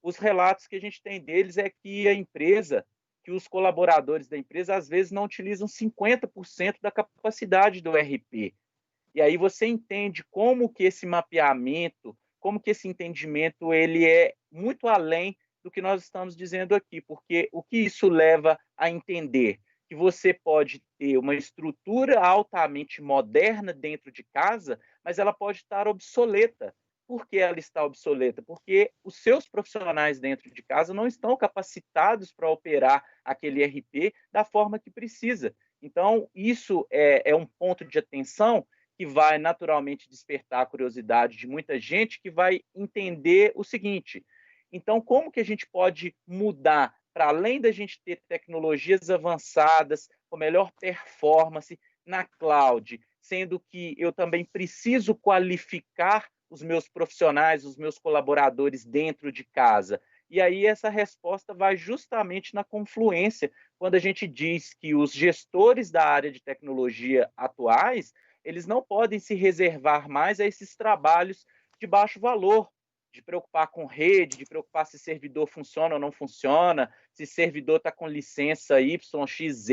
os relatos que a gente tem deles é que a empresa, que os colaboradores da empresa, às vezes não utilizam 50% da capacidade do RP. E aí você entende como que esse mapeamento como que esse entendimento ele é muito além do que nós estamos dizendo aqui, porque o que isso leva a entender? Que você pode ter uma estrutura altamente moderna dentro de casa, mas ela pode estar obsoleta. Por que ela está obsoleta? Porque os seus profissionais dentro de casa não estão capacitados para operar aquele RP da forma que precisa. Então, isso é um ponto de atenção que vai naturalmente despertar a curiosidade de muita gente que vai entender o seguinte: então, como que a gente pode mudar para além da gente ter tecnologias avançadas, com melhor performance na cloud, sendo que eu também preciso qualificar os meus profissionais, os meus colaboradores dentro de casa? E aí essa resposta vai justamente na confluência, quando a gente diz que os gestores da área de tecnologia atuais, eles não podem se reservar mais a esses trabalhos de baixo valor, de preocupar com rede, de preocupar se servidor funciona ou não funciona, se servidor está com licença YXZ.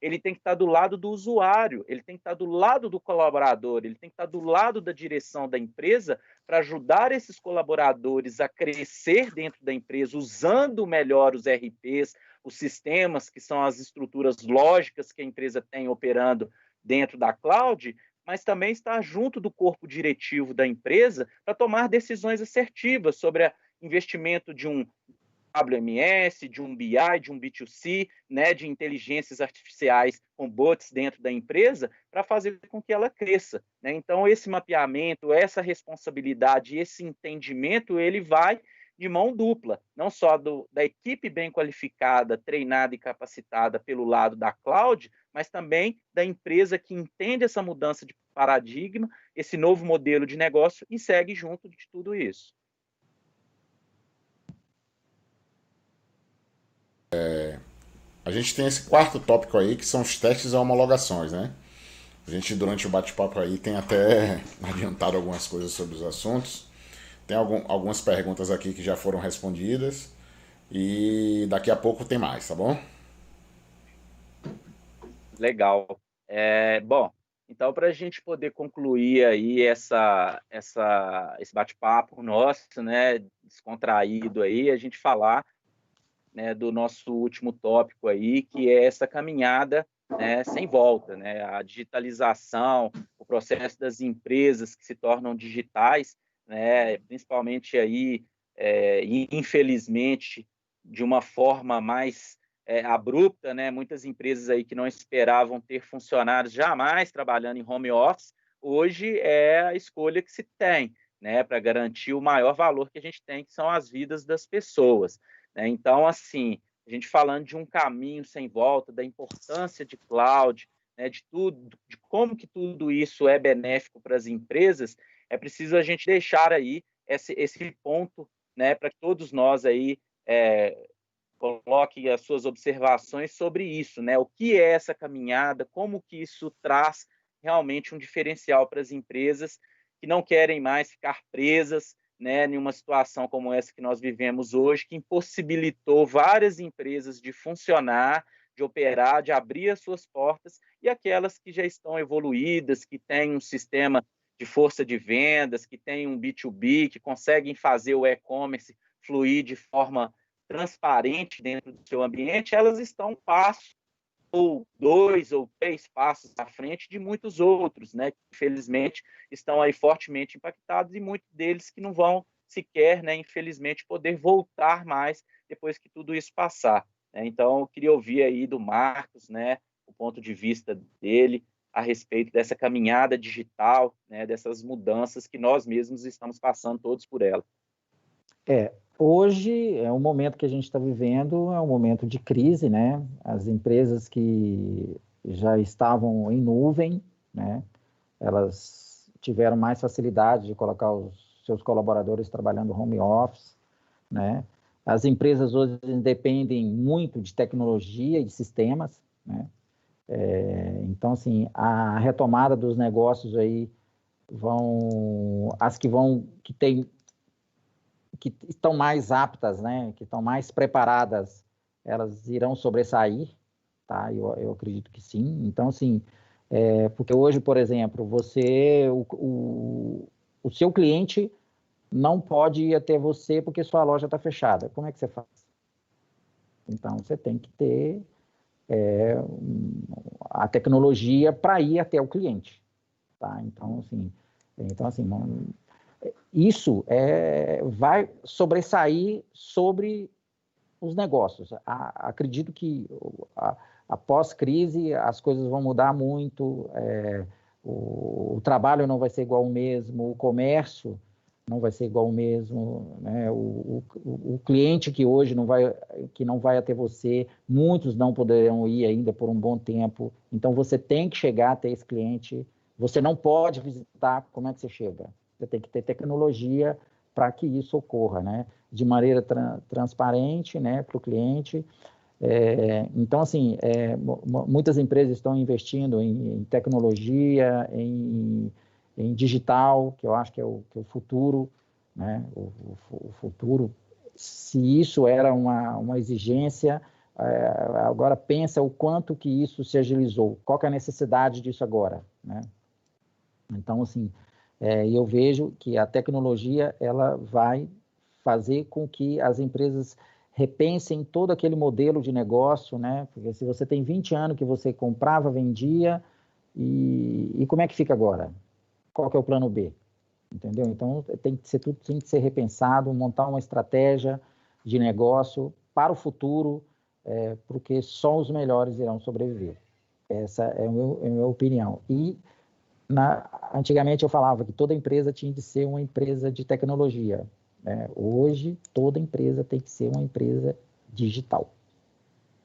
Ele tem que estar do lado do usuário, ele tem que estar do lado do colaborador, ele tem que estar do lado da direção da empresa para ajudar esses colaboradores a crescer dentro da empresa, usando melhor os RPs, os sistemas, que são as estruturas lógicas que a empresa tem operando dentro da cloud, mas também estar junto do corpo diretivo da empresa para tomar decisões assertivas sobre o investimento de um WMS, de um BI, de um B2C, né, de inteligências artificiais com bots dentro da empresa, para fazer com que ela cresça, né? Então, esse mapeamento, essa responsabilidade, esse entendimento, ele vai de mão dupla, não só da equipe bem qualificada, treinada e capacitada pelo lado da cloud, mas também da empresa que entende essa mudança de paradigma, esse novo modelo de negócio e segue junto de tudo isso.
A gente tem esse quarto tópico aí, que são os testes e homologações, né? A gente, durante o bate-papo aí, tem até adiantado algumas coisas sobre os assuntos. Tem algumas perguntas aqui que já foram respondidas. E daqui a pouco tem mais, tá bom?
Legal. Bom, então, para a gente poder concluir aí esse bate-papo nosso, né, descontraído aí, a gente falar, né, do nosso último tópico aí, que é essa caminhada, né, sem volta, né, a digitalização, o processo das empresas que se tornam digitais, né, principalmente aí, infelizmente, de uma forma mais abrupta, né, muitas empresas aí que não esperavam ter funcionários jamais trabalhando em home office, hoje é a escolha que se tem, né, para garantir o maior valor que a gente tem, que são as vidas das pessoas. Né? Então, assim, a gente falando de um caminho sem volta, da importância de cloud, né, de tudo, de como que tudo isso é benéfico para as empresas, é preciso a gente deixar aí esse ponto, né, para que todos nós aí coloquem as suas observações sobre isso, né? O que é essa caminhada, como que isso traz realmente um diferencial para as empresas que não querem mais ficar presas, né, em uma situação como essa que nós vivemos hoje, que impossibilitou várias empresas de funcionar, de operar, de abrir as suas portas, e aquelas que já estão evoluídas, que têm um sistema de força de vendas, que têm um B2B, que conseguem fazer o e-commerce fluir de forma transparente dentro do seu ambiente, elas estão um passo ou 2 ou 3 passos à frente de muitos outros, né, que infelizmente estão aí fortemente impactados, e muitos deles que não vão sequer, né, infelizmente, poder voltar mais depois que tudo isso passar. Né? Então, eu queria ouvir aí do Marcos, né, o ponto de vista dele a respeito dessa caminhada digital, né, dessas mudanças que nós mesmos estamos passando todos por ela.
Hoje, o momento que a gente está vivendo é um momento de crise, né? As empresas que já estavam em nuvem, né? Elas tiveram mais facilidade de colocar os seus colaboradores trabalhando home office, né? As empresas hoje dependem muito de tecnologia e de sistemas, né? Então, assim, a retomada dos negócios aí que estão mais aptas, né, que estão mais preparadas, elas irão sobressair, tá? Eu acredito que sim. Então, assim, porque hoje, por exemplo, o seu cliente não pode ir até você porque sua loja está fechada. Como é que você faz? Então, você tem que ter a tecnologia para ir até o cliente. Tá? Então, assim, isso vai sobressair sobre os negócios. Acredito que após crise as coisas vão mudar muito, o trabalho não vai ser igual ao mesmo, o comércio não vai ser igual ao mesmo, né? O cliente que hoje que não vai até você, muitos não poderão ir ainda por um bom tempo, então você tem que chegar até esse cliente, você não pode visitar, como é que você chega? Você tem que ter tecnologia para que isso ocorra, né? De maneira transparente, né, para o cliente. Então, assim, muitas empresas estão investindo em tecnologia, em digital, que eu acho que é o futuro, né? O futuro. Se isso era uma exigência, agora pensa o quanto que isso se agilizou, qual que é a necessidade disso agora, né? Então, assim, eu vejo que a tecnologia ela vai fazer com que as empresas repensem todo aquele modelo de negócio, né? Porque se você tem 20 anos que você comprava, vendia, e como é que fica agora? Qual que é o plano B? Entendeu? Então, tudo tem que ser repensado, montar uma estratégia de negócio para o futuro, porque só os melhores irão sobreviver. Essa é a minha opinião. E antigamente eu falava que toda empresa tinha de ser uma empresa de tecnologia, né? Hoje, toda empresa tem que ser uma empresa digital.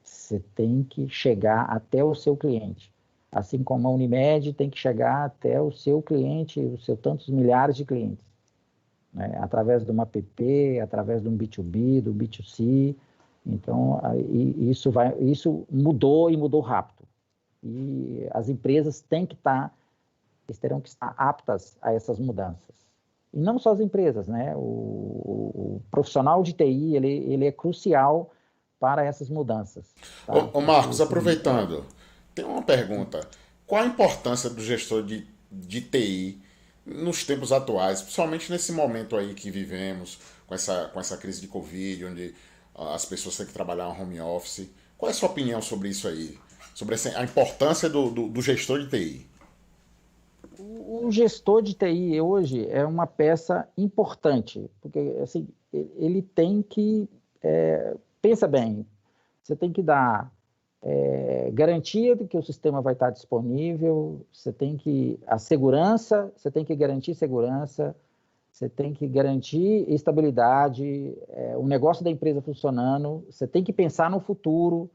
Você tem que chegar até o seu cliente. Assim como a Unimed tem que chegar até o seu cliente, os seus tantos milhares de clientes, né? Através de uma app, através de um B2B, do B2C. Então, isso mudou e mudou rápido. E as empresas terão que estar aptas a essas mudanças. E não só as empresas, né? O profissional de TI, ele é crucial para essas mudanças. Tá?
Ô Marcos, aproveitando, tem uma pergunta. Qual a importância do gestor de TI nos tempos atuais, principalmente nesse momento aí que vivemos, com essa crise de Covid, onde as pessoas têm que trabalhar em home office? Qual é a sua opinião sobre isso aí? Sobre a importância do gestor de TI?
O gestor de TI hoje é uma peça importante, porque assim, ele tem que, pensa bem, você tem que dar garantia de que o sistema vai estar disponível, você tem que garantir segurança, você tem que garantir estabilidade, o negócio da empresa funcionando, você tem que pensar no futuro,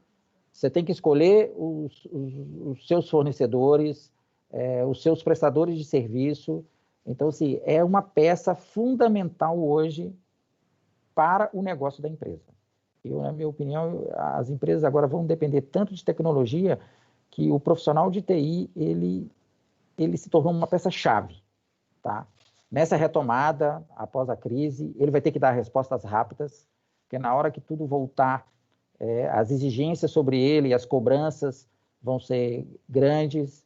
você tem que escolher os seus fornecedores, os seus prestadores de serviço. Então, assim, é uma peça fundamental hoje para o negócio da empresa. Na minha opinião, as empresas agora vão depender tanto de tecnologia que o profissional de TI, ele se tornou uma peça-chave, tá? Nessa retomada, após a crise, ele vai ter que dar respostas rápidas, porque na hora que tudo voltar, as exigências sobre ele, as cobranças vão ser grandes,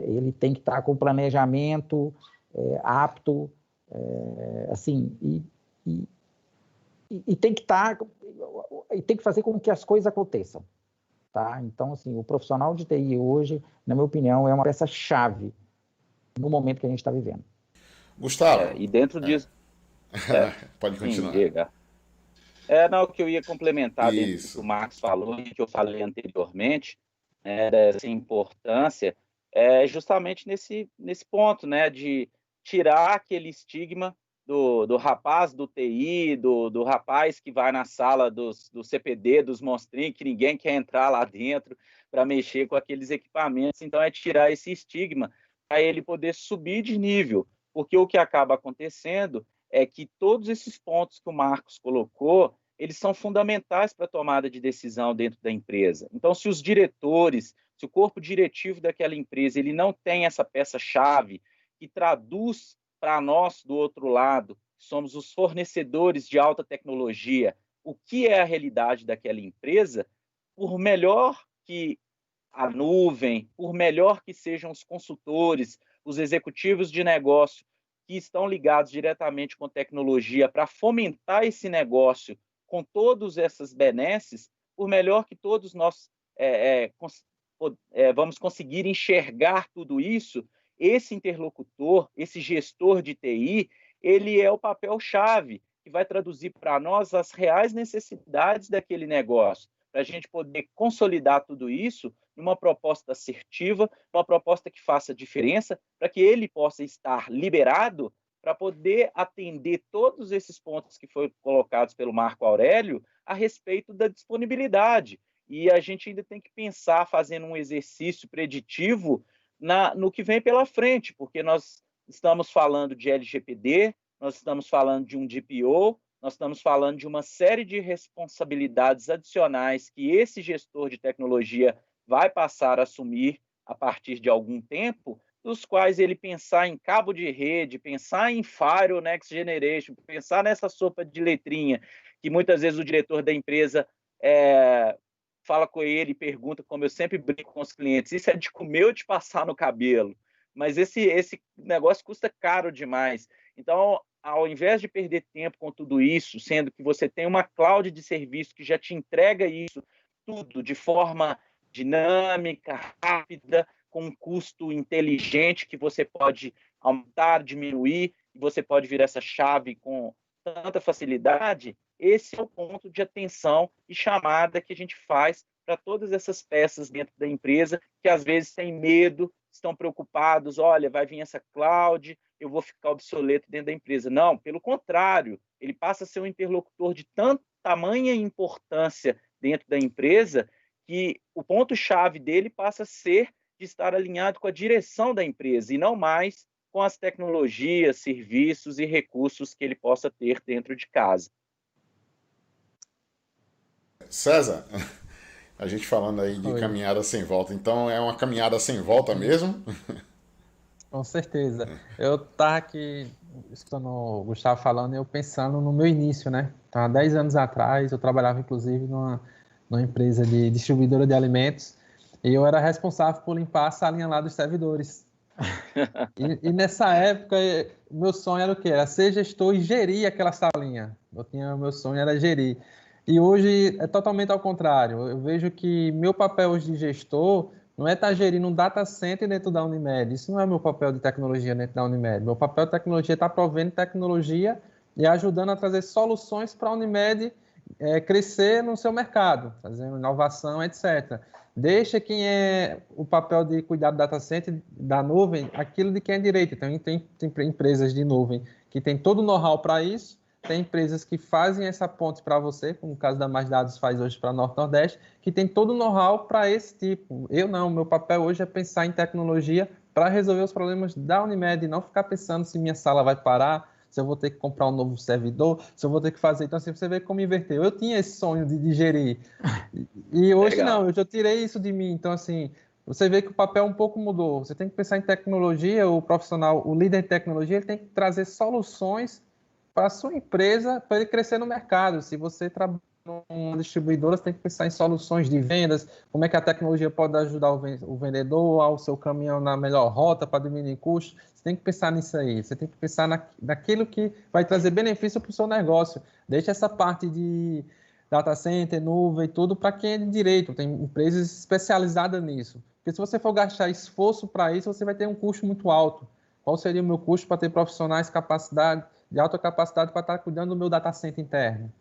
ele tem que estar com planejamento apto, assim, e tem que fazer com que as coisas aconteçam, tá? Então, assim, o profissional de TI hoje, na minha opinião, é uma peça-chave no momento que a gente está vivendo.
Gustavo.
E dentro disso...
Pode continuar.
Sim, diga. Não, o que eu ia complementar dentro do que o Marcos falou e que eu falei anteriormente, dessa importância, justamente nesse ponto, né, de tirar aquele estigma do rapaz do TI, do rapaz que vai na sala do CPD, dos monstrinhos, que ninguém quer entrar lá dentro para mexer com aqueles equipamentos. Então, tirar esse estigma para ele poder subir de nível, porque o que acaba acontecendo é que todos esses pontos que o Marcos colocou, eles são fundamentais para a tomada de decisão dentro da empresa. Então, se os diretores, se o corpo diretivo daquela empresa, ele não tem essa peça-chave que traduz para nós, do outro lado, que somos os fornecedores de alta tecnologia, o que é a realidade daquela empresa, por melhor que a nuvem, por melhor que sejam os consultores, os executivos de negócio, que estão ligados diretamente com tecnologia para fomentar esse negócio com todas essas benesses, por melhor que todos nós vamos conseguir enxergar tudo isso, esse interlocutor, esse gestor de TI, ele é o papel-chave que vai traduzir para nós as reais necessidades daquele negócio, para a gente poder consolidar tudo isso numa proposta assertiva, uma proposta que faça diferença, para que ele possa estar liberado para poder atender todos esses pontos que foram colocados pelo Marco Aurélio a respeito da disponibilidade. E a gente ainda tem que pensar, fazendo um exercício preditivo no que vem pela frente, porque nós estamos falando de LGPD, nós estamos falando de um DPO, nós estamos falando de uma série de responsabilidades adicionais que esse gestor de tecnologia vai passar a assumir a partir de algum tempo, dos quais ele pensar em cabo de rede, pensar em Firewall Next Generation, pensar nessa sopa de letrinha, que muitas vezes o diretor da empresa fala com ele e pergunta, como eu sempre brinco com os clientes, isso é de comer ou de passar no cabelo? Mas esse negócio custa caro demais. Então, ao invés de perder tempo com tudo isso, sendo que você tem uma cloud de serviço que já te entrega isso tudo de forma dinâmica, rápida, com um custo inteligente que você pode aumentar, diminuir, e você pode virar essa chave com tanta facilidade, esse é o ponto de atenção e chamada que a gente faz para todas essas peças dentro da empresa que às vezes têm medo, estão preocupados, olha, vai vir essa cloud, eu vou ficar obsoleto dentro da empresa. Não, pelo contrário, ele passa a ser um interlocutor de tamanha importância dentro da empresa que o ponto-chave dele passa a ser de estar alinhado com a direção da empresa e não mais com as tecnologias, serviços e recursos que ele possa ter dentro de casa.
César, a gente falando aí de caminhada sem volta, então é uma caminhada sem volta mesmo?
Com certeza. Eu estava aqui escutando o Gustavo falando e eu pensando no meu início, né? Então, há 10 anos atrás, eu trabalhava inclusive numa empresa de distribuidora de alimentos e eu era responsável por limpar a salinha lá dos servidores. E nessa época, meu sonho era o quê? Era ser gestor e gerir aquela salinha. Meu sonho era gerir. E hoje é totalmente ao contrário. Eu vejo que meu papel hoje de gestor não é estar gerindo um data center dentro da Unimed. Isso não é meu papel de tecnologia dentro da Unimed. Meu papel de tecnologia é estar provendo tecnologia e ajudando a trazer soluções para a Unimed crescer no seu mercado, fazendo inovação, etc. Deixa quem é o papel de cuidar do data center, da nuvem, aquilo de quem é direito. Então, tem empresas de nuvem que tem todo o know-how para isso, tem empresas que fazem essa ponte para você, como o caso da Mais Dados faz hoje para Norte Nordeste, que tem todo o know-how para esse tipo. Eu não, meu papel hoje é pensar em tecnologia para resolver os problemas da Unimed, não ficar pensando se minha sala vai parar, se eu vou ter que comprar um novo servidor, se eu vou ter que fazer. Então, assim, você vê como inverteu. Eu tinha esse sonho de gerir. E hoje Legal. Não, eu já tirei isso de mim. Então, assim, você vê que o papel um pouco mudou. Você tem que pensar em tecnologia, o profissional, o líder de tecnologia, ele tem que trazer soluções para a sua empresa, para ele crescer no mercado. Se você trabalha numa distribuidora, você tem que pensar em soluções de vendas, como é que a tecnologia pode ajudar o vendedor ao seu caminhão na melhor rota para diminuir custos. Você tem que pensar nisso aí. Você tem que pensar naquilo que vai trazer benefício para o seu negócio. Deixa essa parte de data center, nuvem, tudo para quem é de direito. Tem empresas especializadas nisso. Porque se você for gastar esforço para isso, você vai ter um custo muito alto. Qual seria o meu custo para ter profissionais de alta capacidade para estar cuidando do meu data center interno?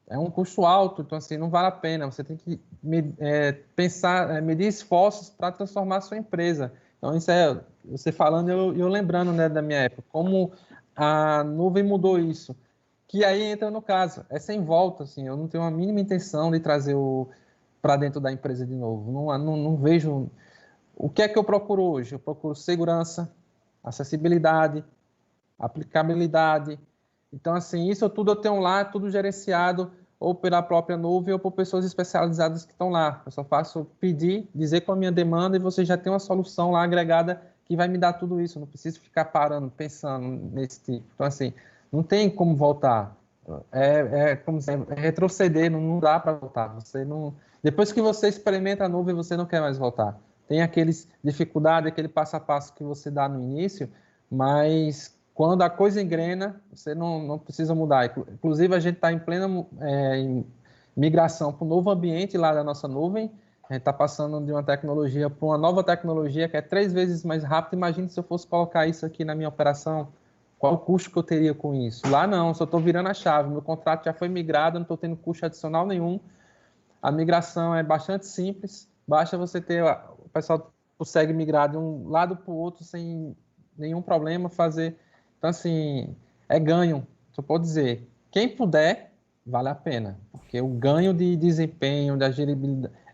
É um custo alto, então assim, não vale a pena. Você tem que medir esforços para transformar a sua empresa. Então, isso é você falando e eu lembrando, né, da minha época, como a nuvem mudou isso. Que aí entra no caso, é sem volta, assim, eu não tenho a mínima intenção de trazer para dentro da empresa de novo. Não vejo... O que é que eu procuro hoje? Eu procuro segurança, acessibilidade, aplicabilidade. Então, assim, isso tudo eu tenho lá, tudo gerenciado ou pela própria nuvem ou por pessoas especializadas que estão lá. Eu só faço pedir, dizer qual é a minha demanda e você já tem uma solução lá agregada que vai me dar tudo isso. Eu não preciso ficar parando, pensando nesse tipo. Então, assim, não tem como voltar. Como é retroceder, não dá para voltar. Você não... Depois que você experimenta a nuvem, você não quer mais voltar. Tem aqueles dificuldades, aquele passo a passo que você dá no início, mas quando a coisa engrena, você não precisa mudar. Inclusive, a gente está em plena em migração para um novo ambiente lá da nossa nuvem. A gente está passando de uma tecnologia para uma nova tecnologia que é 3 vezes mais rápida. Imagine se eu fosse colocar isso aqui na minha operação. Qual o custo que eu teria com isso? Lá não, só estou virando a chave. Meu contrato já foi migrado, não estou tendo custo adicional nenhum. A migração é bastante simples. Basta você ter... O pessoal consegue migrar de um lado para o outro sem nenhum problema, fazer... Então, assim, é ganho. Só pode dizer, quem puder, vale a pena. Porque o ganho de desempenho, de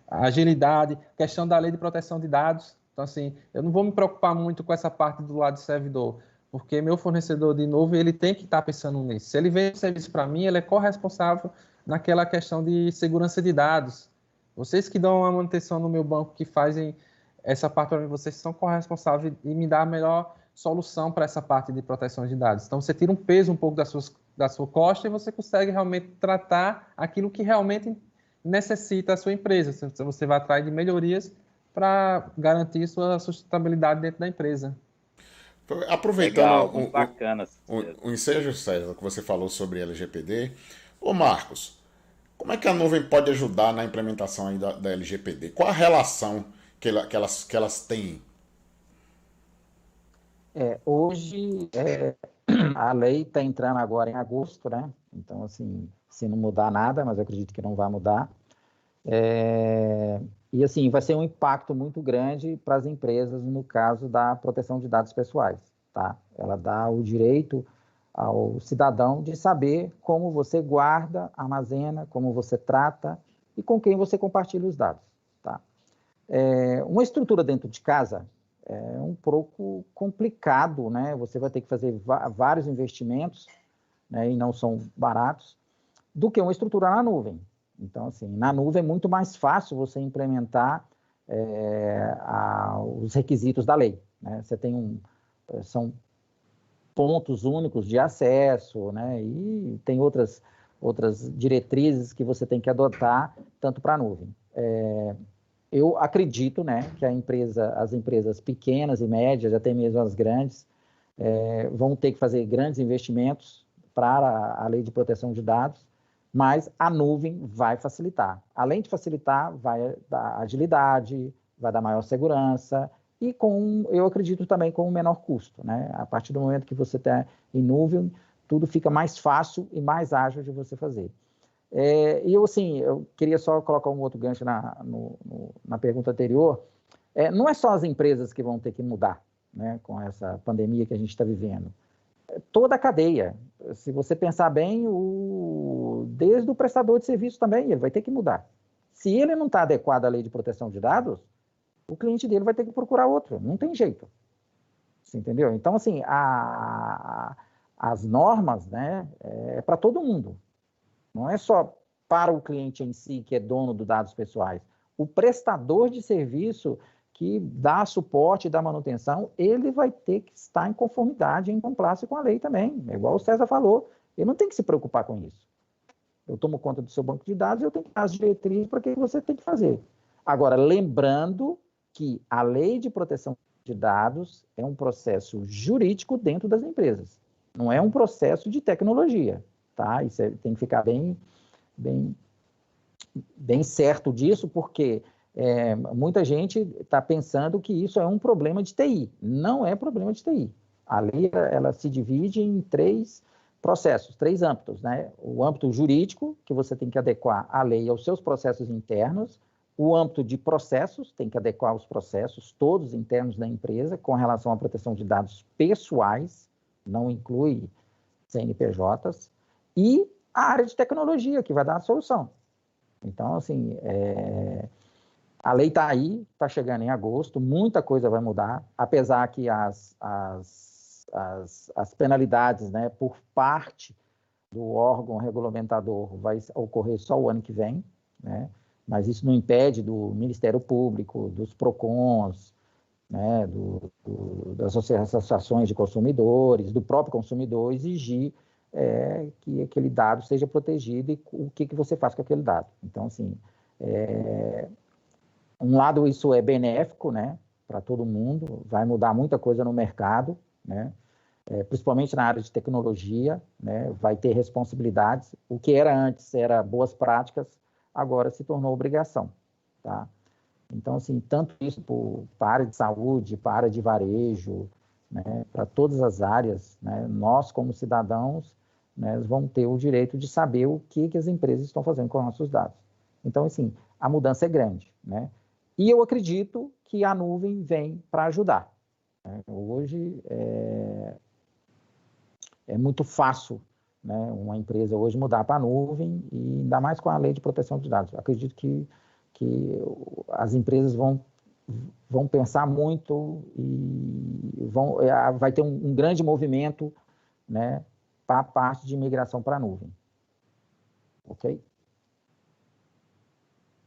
agilidade, questão da lei de proteção de dados. Então, assim, eu não vou me preocupar muito com essa parte do lado do servidor, porque meu fornecedor de novo, ele tem que estar pensando nisso. Se ele vende o serviço para mim, ele é corresponsável naquela questão de segurança de dados. Vocês que dão a manutenção no meu banco, que fazem essa parte para mim, vocês são corresponsáveis e me dá a melhor solução para essa parte de proteção de dados. Então, você tira um peso um pouco da sua costa e você consegue realmente tratar aquilo que realmente necessita a sua empresa. Você vai atrás de melhorias para garantir sua sustentabilidade dentro da empresa.
Aproveitando
Legal, bacana,
o ensejo, César, que você falou sobre LGPD, ô Marcos, como é que a nuvem pode ajudar na implementação aí da LGPD? Qual a relação que elas têm?
Hoje, a lei está entrando agora em agosto, né? Então, assim, se não mudar nada, mas eu acredito que não vai mudar. E, assim, vai ser um impacto muito grande para as empresas no caso da proteção de dados pessoais, tá? Ela dá o direito ao cidadão de saber como você guarda, armazena, como você trata e com quem você compartilha os dados, tá? Uma estrutura dentro de casa é um pouco complicado, né? Você vai ter que fazer vários investimentos, né? E não são baratos, do que uma estrutura na nuvem. Então, assim, na nuvem é muito mais fácil você implementar os requisitos da lei, né? Você tem são pontos únicos de acesso, né? E tem outras diretrizes que você tem que adotar tanto para a nuvem. Eu acredito, né, que as empresas pequenas e médias, até mesmo as grandes, vão ter que fazer grandes investimentos para a lei de proteção de dados, mas a nuvem vai facilitar. Além de facilitar, vai dar agilidade, vai dar maior segurança e eu acredito também com um menor custo, né? A partir do momento que você está em nuvem, tudo fica mais fácil e mais ágil de você fazer. E eu queria só colocar um outro gancho na pergunta anterior. Não é só as empresas que vão ter que mudar, né, com essa pandemia que a gente está vivendo. Toda a cadeia. Se você pensar bem, desde o prestador de serviço também, ele vai ter que mudar. Se ele não está adequado à lei de proteção de dados, o cliente dele vai ter que procurar outro. Não tem jeito. Você entendeu? Então, assim, as normas, né, é para todo mundo. Não é só para o cliente em si, que é dono dos dados pessoais. O prestador de serviço que dá suporte e dá manutenção, ele vai ter que estar em conformidade, em compliance com a lei também. É igual o César falou, ele não tem que se preocupar com isso. Eu tomo conta do seu banco de dados, eu tenho que dar as diretrizes para o que você tem que fazer. Agora, lembrando que a lei de proteção de dados é um processo jurídico dentro das empresas. Não é um processo de tecnologia. Tá? Isso tem que ficar bem certo disso, porque muita gente está pensando que isso é um problema de TI. Não é problema de TI. A lei ela se divide em 3 processos, 3 âmbitos, né? O âmbito jurídico, que você tem que adequar a lei aos seus processos internos. O âmbito de processos, tem que adequar os processos todos internos da empresa com relação à proteção de dados pessoais, não inclui CNPJs. E a área de tecnologia, que vai dar a solução. Então, assim, a lei está aí, está chegando em agosto, muita coisa vai mudar, apesar que as penalidades, né, por parte do órgão regulamentador vai ocorrer só o ano que vem, né, mas isso não impede do Ministério Público, dos PROCONs, né, das associações de consumidores, do próprio consumidor exigir que aquele dado seja protegido e o que você faz com aquele dado. Então, assim, um lado isso é benéfico, né, para todo mundo, vai mudar muita coisa no mercado, né, principalmente na área de tecnologia, né, vai ter responsabilidades. O que era antes era boas práticas, agora se tornou obrigação, tá? Então, assim, tanto isso para a área de saúde, para a área de varejo, né, para todas as áreas, né, nós, como cidadãos, né, vamos ter o direito de saber o que as empresas estão fazendo com os nossos dados. Então, assim, a mudança é grande, né? E eu acredito que a nuvem vem para ajudar, né? Hoje é muito fácil, né, uma empresa hoje mudar para a nuvem, e ainda mais com a lei de proteção de dados. Eu acredito que as empresas vão pensar muito e vai ter um grande movimento, né, para a parte de migração para a nuvem. Ok?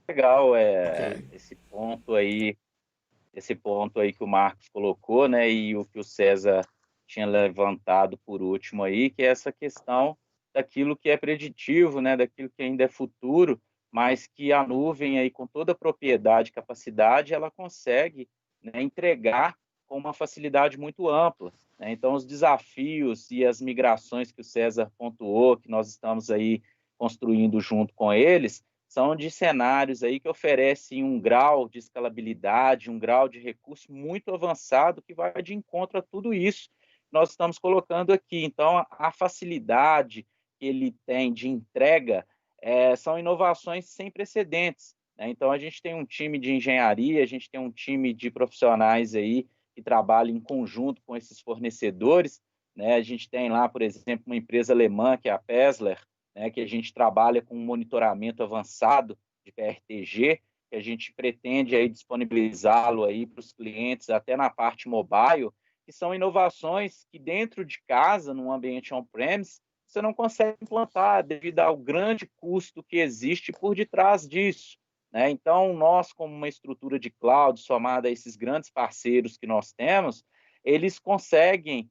Legal,
Ok.
esse ponto aí que o Marcos colocou, né, e o que o César tinha levantado por último aí, que é essa questão daquilo que é preditivo, né, daquilo que ainda é futuro, mas que a nuvem aí com toda a propriedade e capacidade, ela consegue, né, entregar com uma facilidade muito ampla, né? Então, os desafios e as migrações que o César pontuou, que nós estamos aí construindo junto com eles, são de cenários aí que oferecem um grau de escalabilidade, um grau de recurso muito avançado que vai de encontro a tudo isso que nós estamos colocando aqui. Então, a facilidade que ele tem de entrega são inovações sem precedentes, né? Então, a gente tem um time de engenharia, a gente tem um time de profissionais aí que trabalham em conjunto com esses fornecedores, né? A gente tem lá, por exemplo, uma empresa alemã, que é a Pessler, né, que a gente trabalha com um monitoramento avançado de PRTG, que a gente pretende aí disponibilizá-lo aí para os clientes até na parte mobile, que são inovações que dentro de casa, num ambiente on-premise, você não consegue implantar devido ao grande custo que existe por detrás disso, né? Então, nós, como uma estrutura de cloud, somada a esses grandes parceiros que nós temos, eles conseguem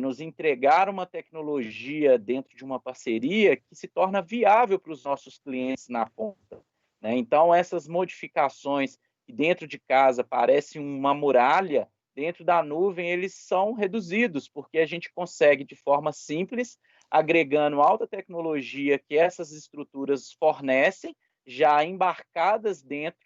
nos entregar uma tecnologia dentro de uma parceria que se torna viável para os nossos clientes na ponta, né? Então, essas modificações que dentro de casa parecem uma muralha, dentro da nuvem eles são reduzidos, porque a gente consegue de forma simples, agregando alta tecnologia que essas estruturas fornecem, já embarcadas dentro,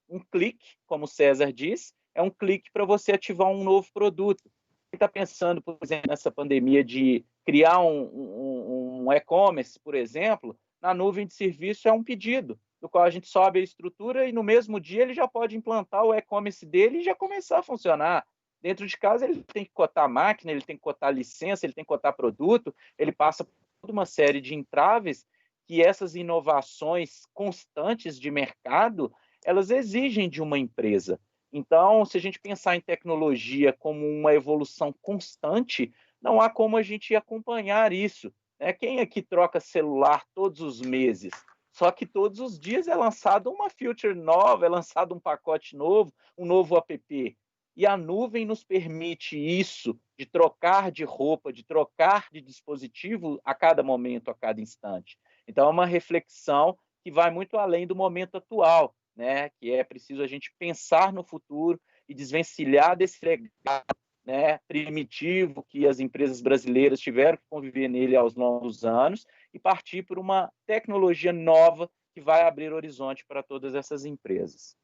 um clique, como o César diz, é um clique para você ativar um novo produto. Está pensando, por exemplo, nessa pandemia de criar um e-commerce, por exemplo, na nuvem de serviço é um pedido, do qual a gente sobe a estrutura e no mesmo dia ele já pode implantar o e-commerce dele e já começar a funcionar. Dentro de casa ele tem que cotar máquina, ele tem que cotar licença, ele tem que cotar produto, ele passa por toda uma série de entraves que essas inovações constantes de mercado, elas exigem de uma empresa. Então, se a gente pensar em tecnologia como uma evolução constante, não há como a gente acompanhar isso, né? Quem aqui troca celular todos os meses? Só que todos os dias é lançado uma feature nova, é lançado um pacote novo, um novo app. E a nuvem nos permite isso, de trocar de roupa, de trocar de dispositivo a cada momento, a cada instante. Então, é uma reflexão que vai muito além do momento atual, né? Que é preciso a gente pensar no futuro e desvencilhar desse legado, né, primitivo que as empresas brasileiras tiveram que conviver nele aos longos anos e partir por uma tecnologia nova que vai abrir horizonte para todas essas empresas.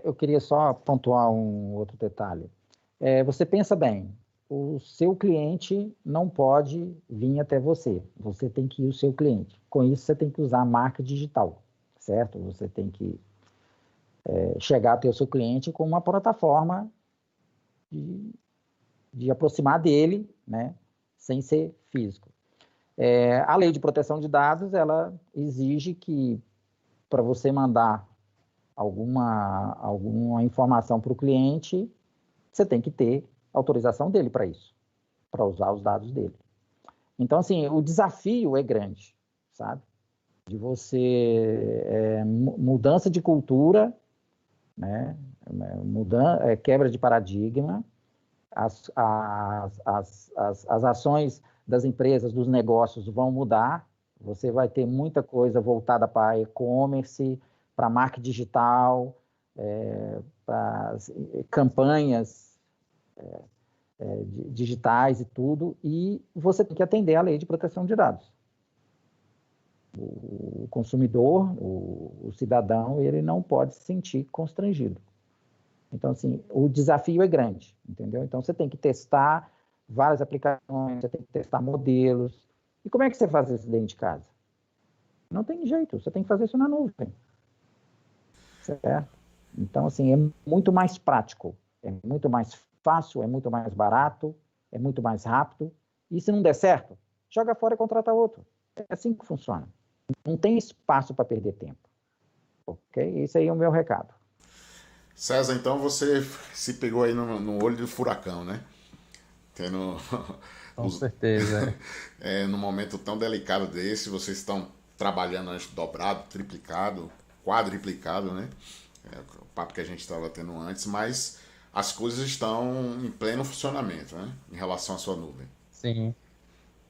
Eu queria só pontuar um outro detalhe. Você pensa bem, o seu cliente não pode vir até você, você tem que ir ao seu cliente. Com isso, você tem que usar a marca digital, certo? Você tem que chegar até o seu cliente com uma plataforma de aproximar dele, né, sem ser físico. A lei de proteção de dados, ela exige que, para você mandar alguma informação para o cliente, você tem que ter autorização dele para isso, para usar os dados dele. Então, assim, o desafio é grande, sabe? De você, mudança de cultura, né? Quebra de paradigma, as ações das empresas, dos negócios vão mudar, você vai ter muita coisa voltada para e-commerce, para marketing digital, para campanhas digitais e tudo, e você tem que atender à lei de proteção de dados. O consumidor, o cidadão, ele não pode se sentir constrangido. Então, assim, o desafio é grande, entendeu? Então, você tem que testar várias aplicações, você tem que testar modelos. E como é que você faz isso dentro de casa? Não tem jeito, você tem que fazer isso na nuvem. Certo? Então, assim, é muito mais prático, é muito mais fácil, é muito mais barato, é muito mais rápido. E se não der certo, joga fora e contrata outro. É assim que funciona. Não tem espaço para perder tempo. Ok? Esse aí é o meu recado.
César, então você se pegou aí no olho do furacão, né? Tendo
Com certeza.
num momento tão delicado desse, vocês estão trabalhando acho, dobrado, triplicado, quadriplicado, né? O papo que a gente estava tendo antes, mas as coisas estão em pleno funcionamento, né? Em relação à sua nuvem.
Sim.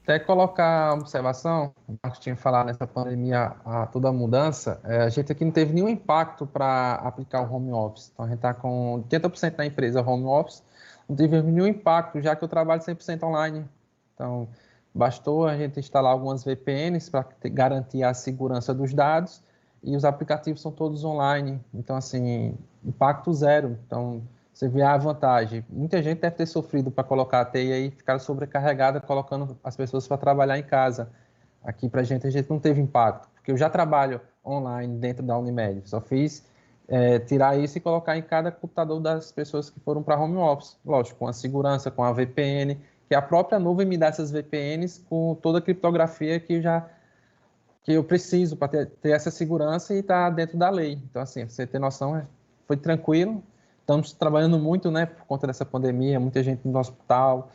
Até colocar a observação, o Marcos tinha falado nessa pandemia, toda a mudança, a gente aqui não teve nenhum impacto para aplicar o home office. Então, a gente está com 80% da empresa home office, não teve nenhum impacto, já que eu trabalho 100% online. Então, bastou a gente instalar algumas VPNs para garantir a segurança dos dados e os aplicativos são todos online. Então, assim, impacto zero. Então, você vê a vantagem. Muita gente deve ter sofrido para colocar a TI e ficar sobrecarregada colocando as pessoas para trabalhar em casa. Aqui para a gente não teve impacto, porque eu já trabalho online dentro da Unimed. Só fiz tirar isso e colocar em cada computador das pessoas que foram para home office. Lógico, com a segurança, com a VPN, que a própria nuvem me dá essas VPNs com toda a criptografia que eu preciso para ter essa segurança e estar dentro da lei. Então, assim, você ter noção, foi tranquilo. Estamos trabalhando muito, né, por conta dessa pandemia, muita gente no hospital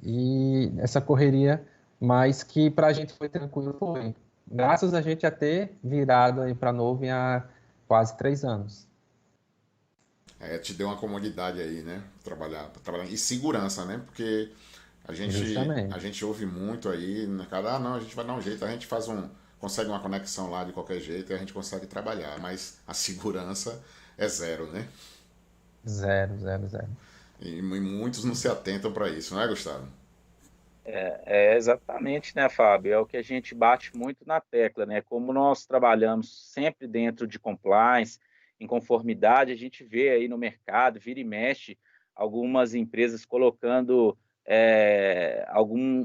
e essa correria, mas que para a gente foi tranquilo, foi. Graças a gente a ter virado aí para a nuvem há quase 3 anos.
Te deu uma comodidade aí, né? Trabalhar e segurança, né? Porque a gente ouve muito aí, né, cara, não, a gente vai dar um jeito, a gente consegue uma conexão lá de qualquer jeito e a gente consegue trabalhar, mas a segurança é zero, né?
Zero, zero, zero.
E muitos não se atentam para isso, não é, Gustavo?
Exatamente, né, Fábio? É o que a gente bate muito na tecla, né? Como nós trabalhamos sempre dentro de compliance, em conformidade, a gente vê aí no mercado, vira e mexe, algumas empresas colocando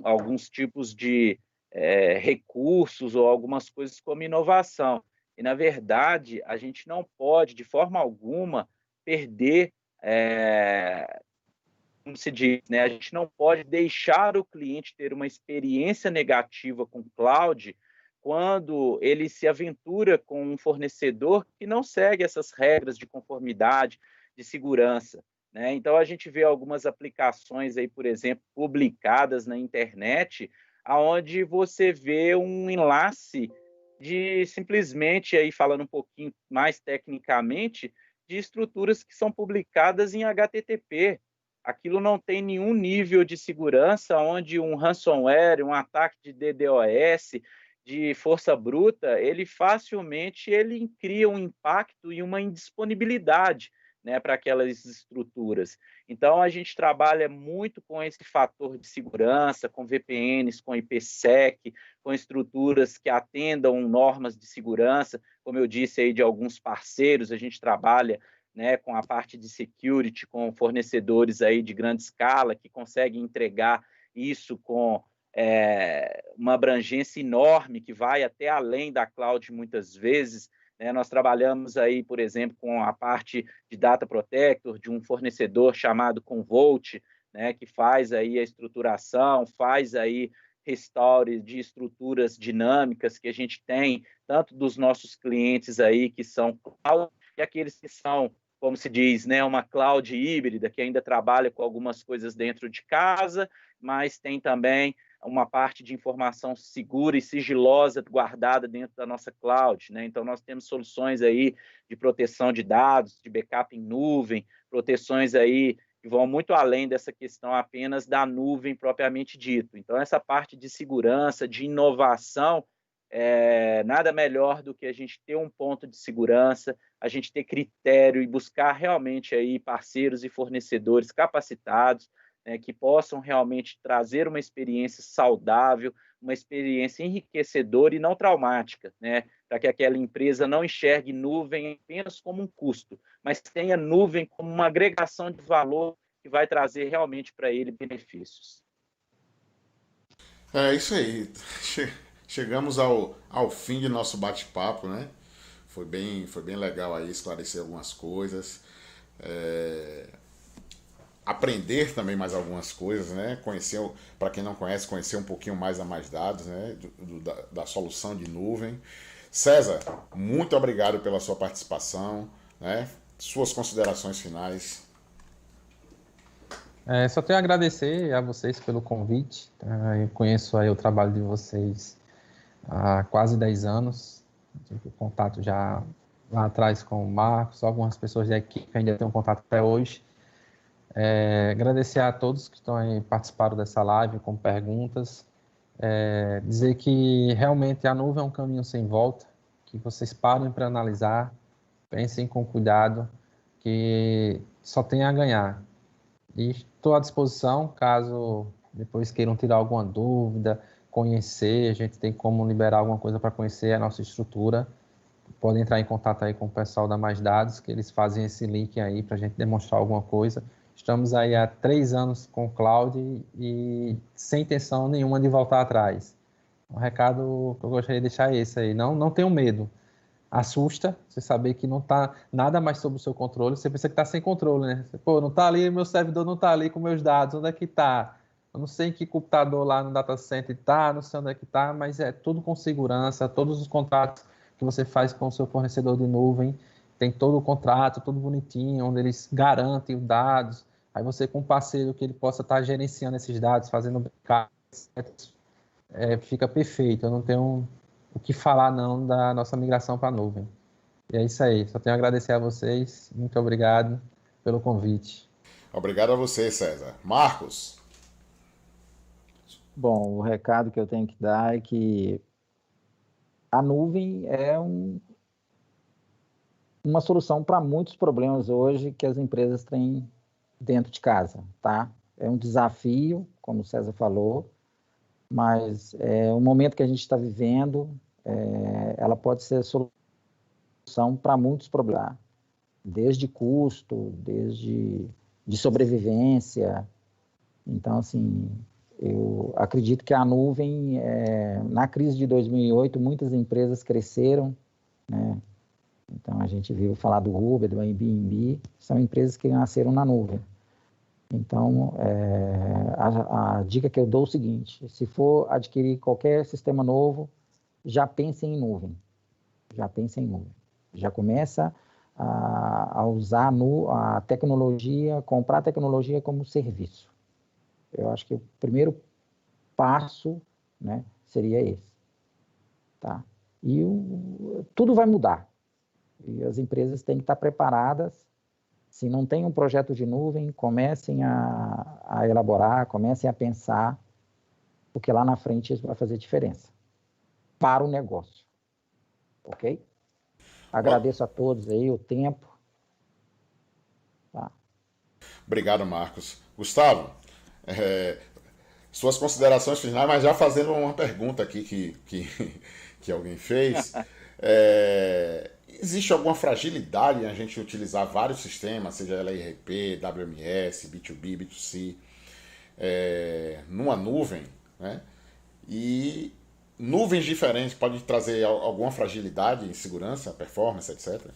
alguns tipos de recursos ou algumas coisas como inovação. E, na verdade, a gente não pode, de forma alguma, perder como se diz, né? A gente não pode deixar o cliente ter uma experiência negativa com o cloud quando ele se aventura com um fornecedor que não segue essas regras de conformidade, de segurança, né? Então, a gente vê algumas aplicações aí, por exemplo, publicadas na internet, aonde você vê um enlace de simplesmente, aí falando um pouquinho mais tecnicamente, de estruturas que são publicadas em HTTP. Aquilo não tem nenhum nível de segurança, onde um ransomware, um ataque de DDoS, de força bruta, ele facilmente cria um impacto e uma indisponibilidade, né, para aquelas estruturas. Então, a gente trabalha muito com esse fator de segurança, com VPNs, com IPsec, com estruturas que atendam normas de segurança, como eu disse aí de alguns parceiros, a gente trabalha, né, com a parte de security, com fornecedores aí de grande escala que conseguem entregar isso com uma abrangência enorme que vai até além da cloud muitas vezes, né? Nós trabalhamos aí, por exemplo, com a parte de Data Protector de um fornecedor chamado Commvault, né, que faz aí a estruturação, faz aí restaure de estruturas dinâmicas que a gente tem, tanto dos nossos clientes aí que são cloud e aqueles que são, como se diz, né, uma cloud híbrida, que ainda trabalha com algumas coisas dentro de casa, mas tem também uma parte de informação segura e sigilosa guardada dentro da nossa cloud, né? Então, nós temos soluções aí de proteção de dados, de backup em nuvem, proteções aí que vão muito além dessa questão apenas da nuvem propriamente dito. Então, essa parte de segurança, de inovação, nada melhor do que a gente ter um ponto de segurança, a gente ter critério e buscar realmente aí parceiros e fornecedores capacitados, né, que possam realmente trazer uma experiência saudável, uma experiência enriquecedora e não traumática, né, para que aquela empresa não enxergue nuvem apenas como um custo, mas tenha nuvem como uma agregação de valor que vai trazer realmente para ele benefícios.
É isso aí. Chegamos ao fim de nosso bate-papo, né? Foi bem legal aí esclarecer algumas coisas. Aprender também mais algumas coisas, né? Conhecer, para quem não conhece, conhecer um pouquinho mais a Mais Dados, né? Da solução de nuvem. César, muito obrigado pela sua participação, né? Suas considerações finais.
Só tenho a agradecer a vocês pelo convite. Tá? Eu conheço aí o trabalho de vocês há quase 10 anos. Tive contato já lá atrás com o Marcos, algumas pessoas da equipe ainda tenho contato até hoje. Agradecer a todos que estão aí, participaram dessa live com perguntas. Dizer que realmente a nuvem é um caminho sem volta, que vocês parem para analisar, pensem com cuidado, que só tem a ganhar. E estou à disposição, caso depois queiram tirar alguma dúvida, conhecer, a gente tem como liberar alguma coisa para conhecer a nossa estrutura. Podem entrar em contato aí com o pessoal da Mais Dados, que eles fazem esse link aí para a gente demonstrar alguma coisa. Estamos aí há 3 anos com o Cloud e sem intenção nenhuma de voltar atrás. Um recado que eu gostaria de deixar é esse aí, não tenham medo. Assusta você saber que não está nada mais sob o seu controle, você pensa que está sem controle, né? Pô, não está ali, meu servidor não está ali com meus dados, onde é que está? Eu não sei em que computador lá no data center está, não sei onde é que está, mas é tudo com segurança, todos os contratos que você faz com o seu fornecedor de nuvem, tem todo o contrato, tudo bonitinho, onde eles garantem os dados, aí você com um parceiro que ele possa estar gerenciando esses dados, fazendo backups, fica perfeito, eu não tenho o que falar não da nossa migração para a nuvem. E é isso aí, só tenho a agradecer a vocês, muito obrigado pelo convite.
Obrigado a você, César. Marcos.
Bom, o recado que eu tenho que dar é que a nuvem é uma solução para muitos problemas hoje que as empresas têm dentro de casa, tá? É um desafio, como o César falou, mas o momento que a gente está vivendo, ela pode ser solução para muitos problemas, desde custo, desde de sobrevivência. Então, assim, eu acredito que a nuvem, na crise de 2008, muitas empresas cresceram, né? Então, a gente viu falar do Uber, do Airbnb, são empresas que nasceram na nuvem. Então, a dica que eu dou é o seguinte: se for adquirir qualquer sistema novo, já pense em nuvem. Já pense em nuvem. Já começa a usar a tecnologia, comprar a tecnologia como serviço. Eu acho que o primeiro passo, né, seria esse. Tá? E tudo vai mudar. E as empresas têm que estar preparadas. Se não tem um projeto de nuvem, comecem a elaborar, comecem a pensar, porque lá na frente isso vai fazer diferença para o negócio. Ok? Agradeço a todos aí o tempo. Tá.
Obrigado, Marcos. Gustavo, suas considerações finais, mas já fazendo uma pergunta aqui que alguém fez. Existe alguma fragilidade em a gente utilizar vários sistemas, seja ela ERP, WMS, B2B, B2C, numa nuvem, né? E nuvens diferentes podem trazer alguma fragilidade em segurança, performance, etc.?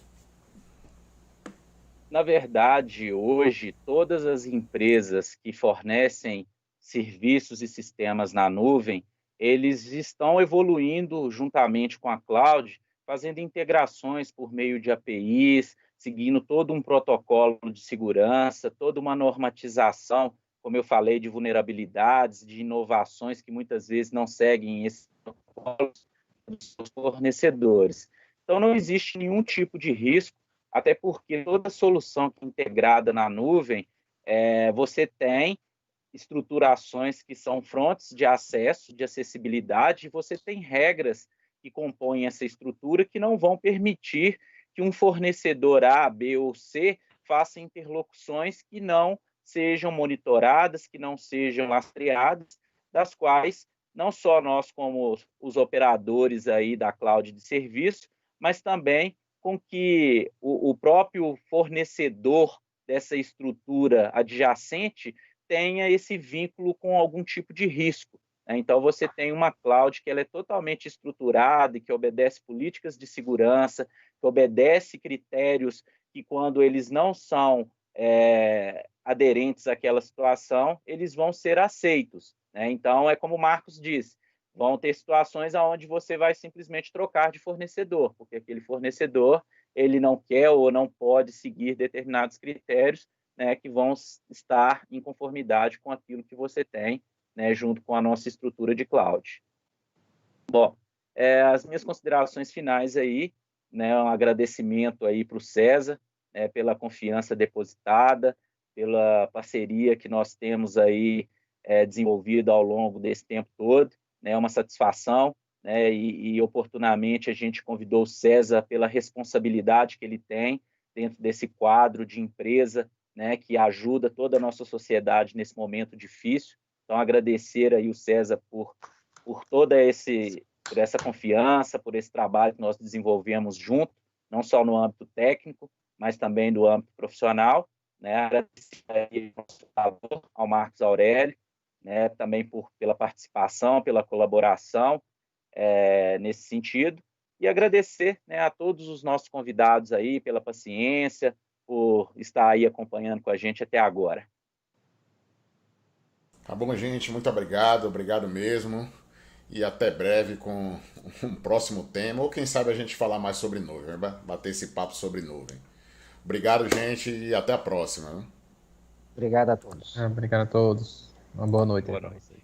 Na verdade, hoje, todas as empresas que fornecem serviços e sistemas na nuvem, eles estão evoluindo juntamente com a cloud, fazendo integrações por meio de APIs, seguindo todo um protocolo de segurança, toda uma normatização, como eu falei, de vulnerabilidades, de inovações que muitas vezes não seguem esses protocolos dos fornecedores. Então, não existe nenhum tipo de risco, até porque toda solução integrada na nuvem, você tem estruturações que são frontes de acesso, de acessibilidade, e você tem regras que compõem essa estrutura que não vão permitir que um fornecedor A, B ou C faça interlocuções que não sejam monitoradas, que não sejam lastreadas, das quais não só nós, como os operadores aí da cloud de serviço, mas também com que o próprio fornecedor dessa estrutura adjacente tenha esse vínculo com algum tipo de risco. Então, você tem uma cloud que ela é totalmente estruturada e que obedece políticas de segurança, que obedece critérios que, quando eles não são aderentes àquela situação, eles vão ser aceitos. Então, é como o Marcos disse, vão ter situações onde você vai simplesmente trocar de fornecedor, porque aquele fornecedor ele não quer ou não pode seguir determinados critérios, que vão estar em conformidade com aquilo que você tem, junto com a nossa estrutura de cloud. Bom, as minhas considerações finais aí, um agradecimento aí para o César, pela confiança depositada, pela parceria que nós temos aí desenvolvido ao longo desse tempo todo, uma satisfação, e oportunamente a gente convidou o César pela responsabilidade que ele tem dentro desse quadro de empresa, que ajuda toda a nossa sociedade nesse momento difícil. Então, agradecer aí o César por toda por essa confiança, por esse trabalho que nós desenvolvemos junto, não só no âmbito técnico, mas também do âmbito profissional. Agradecer aí ao Marcos Aurélio, também pela participação, pela colaboração nesse sentido, e agradecer a todos os nossos convidados aí pela paciência, por estar aí acompanhando com a gente até agora.
Tá bom, gente, muito obrigado mesmo, e até breve com um próximo tema, ou quem sabe a gente falar mais sobre nuvem, bater esse papo sobre nuvem. Obrigado, gente, e até a próxima.
Obrigado a todos.
Obrigado a todos. Uma boa noite.
Boa noite.